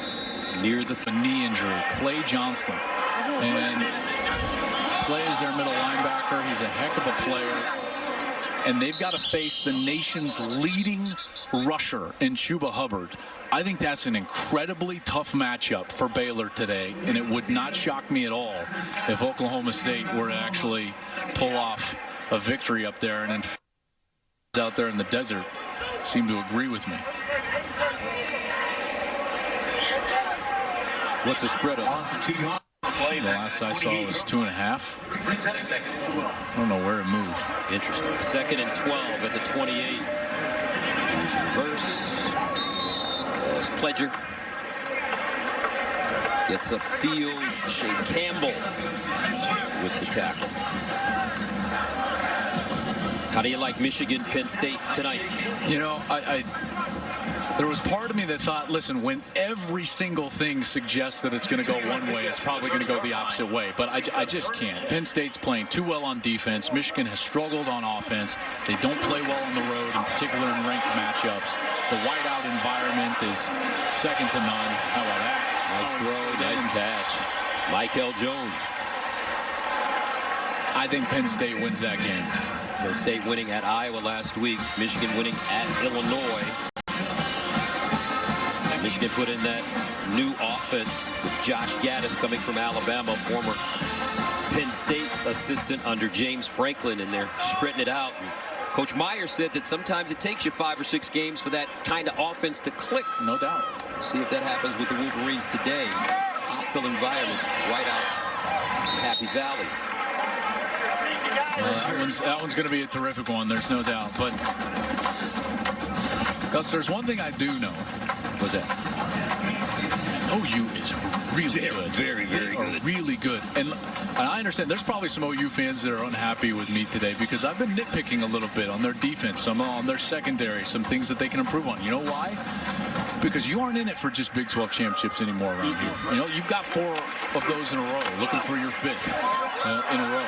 near the knee injury. Clay Johnston. And Clay is their middle linebacker. He's a heck of a player. And they've got to face the nation's leading rusher in Chuba Hubbard. I think that's an incredibly tough matchup for Baylor today, and it would not shock me at all if Oklahoma State were to actually pull off a victory up there, and then out there in the desert seem to agree with me. What's the spread of? The last I saw was 2.5. I don't know where it moved. Interesting. 2nd and 12 at the 28. Reverse. As Pledger gets upfield. Shea Campbell with the tackle. How do you like Michigan, Penn State tonight? You know, there was part of me that thought, listen, when every single thing suggests that it's going to go one way, it's probably going to go the opposite way. But I just can't. Penn State's playing too well on defense. Michigan has struggled on offense. They don't play well on the road, in particular in ranked matchups. The whiteout environment is second to none. How about that? Nice throw, nice catch. Michael Jones. I think Penn State wins that game. Penn State winning at Iowa last week. Michigan winning at Illinois. Michigan put in that new offense with Josh Gaddis coming from Alabama, former Penn State assistant under James Franklin, and they're sprinting it out. And Coach Meyer said that sometimes it takes you 5 or 6 games for that kind of offense to click. No doubt. See if that happens with the Wolverines today. Hostile environment right out in Happy Valley. That one's going to be a terrific one. There's no doubt. But Gus, there's one thing I do know. What's that? OU is really good. Very, very good. Really good. And I understand there's probably some OU fans that are unhappy with me today because I've been nitpicking a little bit on their defense, some on their secondary, some things that they can improve on. You know why? Because you aren't in it for just Big 12 championships anymore around here. You know, you've got 4 of those in a row, looking for your 5th in a row.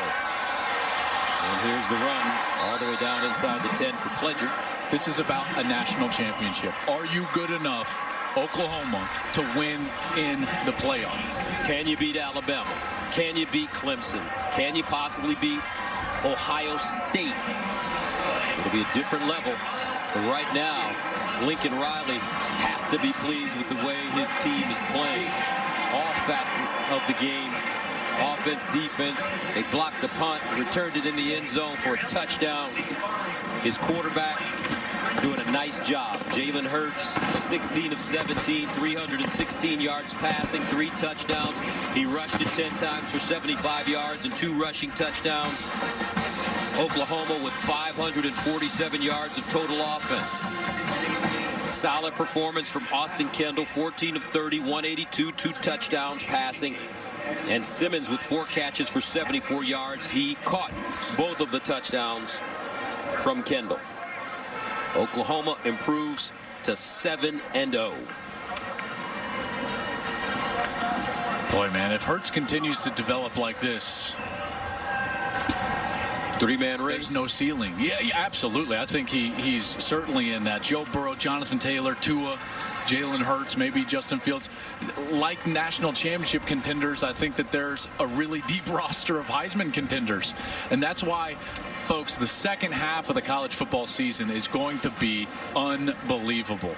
And here's the run all the way down inside the 10 for Pledger. This is about a national championship. Are you good enough, Oklahoma, to win in the playoff? Can you beat Alabama? Can you beat Clemson? Can you possibly beat Ohio State? It'll be a different level. But right now, Lincoln Riley has to be pleased with the way his team is playing. All facets of the game. Offense, defense. They blocked the punt, returned it in the end zone for a touchdown. His quarterback doing a nice job. Jalen Hurts, 16 of 17, 316 yards passing, 3 touchdowns. He rushed it 10 times for 75 yards and 2 rushing touchdowns. Oklahoma with 547 yards of total offense. Solid performance from Austin Kendall, 14 of 30, 182, 2 touchdowns passing. And Simmons with 4 catches for 74 yards. He caught both of the touchdowns from Kendall. Oklahoma improves to 7-0. Boy, man, if Hurts continues to develop like this, 3-man race. There's no ceiling. Yeah, absolutely. I think he's certainly in that. Joe Burrow, Jonathan Taylor, Tua, Jalen Hurts, maybe Justin Fields. Like national championship contenders, I think that there's a really deep roster of Heisman contenders. And that's why, folks, the second half of the college football season is going to be unbelievable.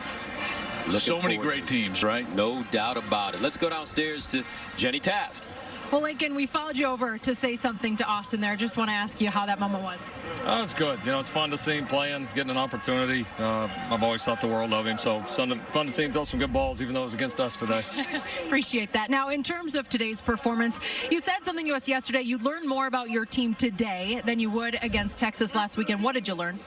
So many great teams, right? No doubt about it. Let's go downstairs to Jenny Taft. Well, Lincoln, we followed you over to say something to Austin there. Just want to ask you how that moment was. Oh, it's good. You know, it's fun to see him playing, getting an opportunity. I've always thought the world of him. So fun to see him throw some good balls, even though it was against us today. Appreciate that. Now, in terms of today's performance, you said something to us yesterday. You learned more about your team today than you would against Texas last weekend. What did you learn?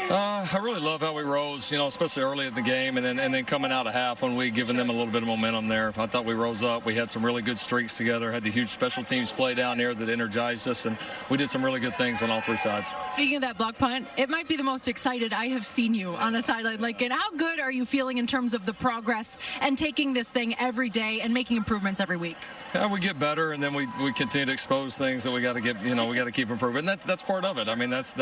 I really love how we rose, especially early in the game, and then coming out of half when we given them a little bit of momentum there. I thought we rose up. We had some really good streaks together, had the huge special teams play down there that energized us, and we did some really good things on all three sides. Speaking of that block punt, it might be the most excited I have seen you on a sideline. And how good are you feeling in terms of the progress and taking this thing every day and making improvements every week? Yeah, we get better, and then we continue to expose things that we got to get, we got to keep improving. And that's part of it. I mean, that's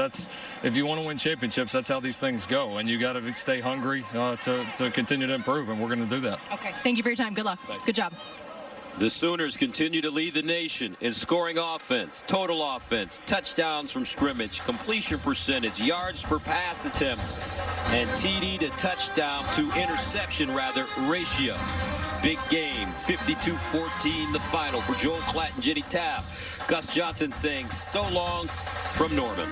if you want to win championships, that's how these things go, and you got to stay hungry to continue to improve, and we're going to do that. Okay, thank you for your time. Good luck. Thanks. Good job. The Sooners continue to lead the nation in scoring offense, total offense, touchdowns from scrimmage, completion percentage, yards per pass attempt, and TD to touchdown to interception ratio. Big game, 52-14 the final for Joel Klatt and Jenny Tabb. Gus Johnson saying so long from Norman.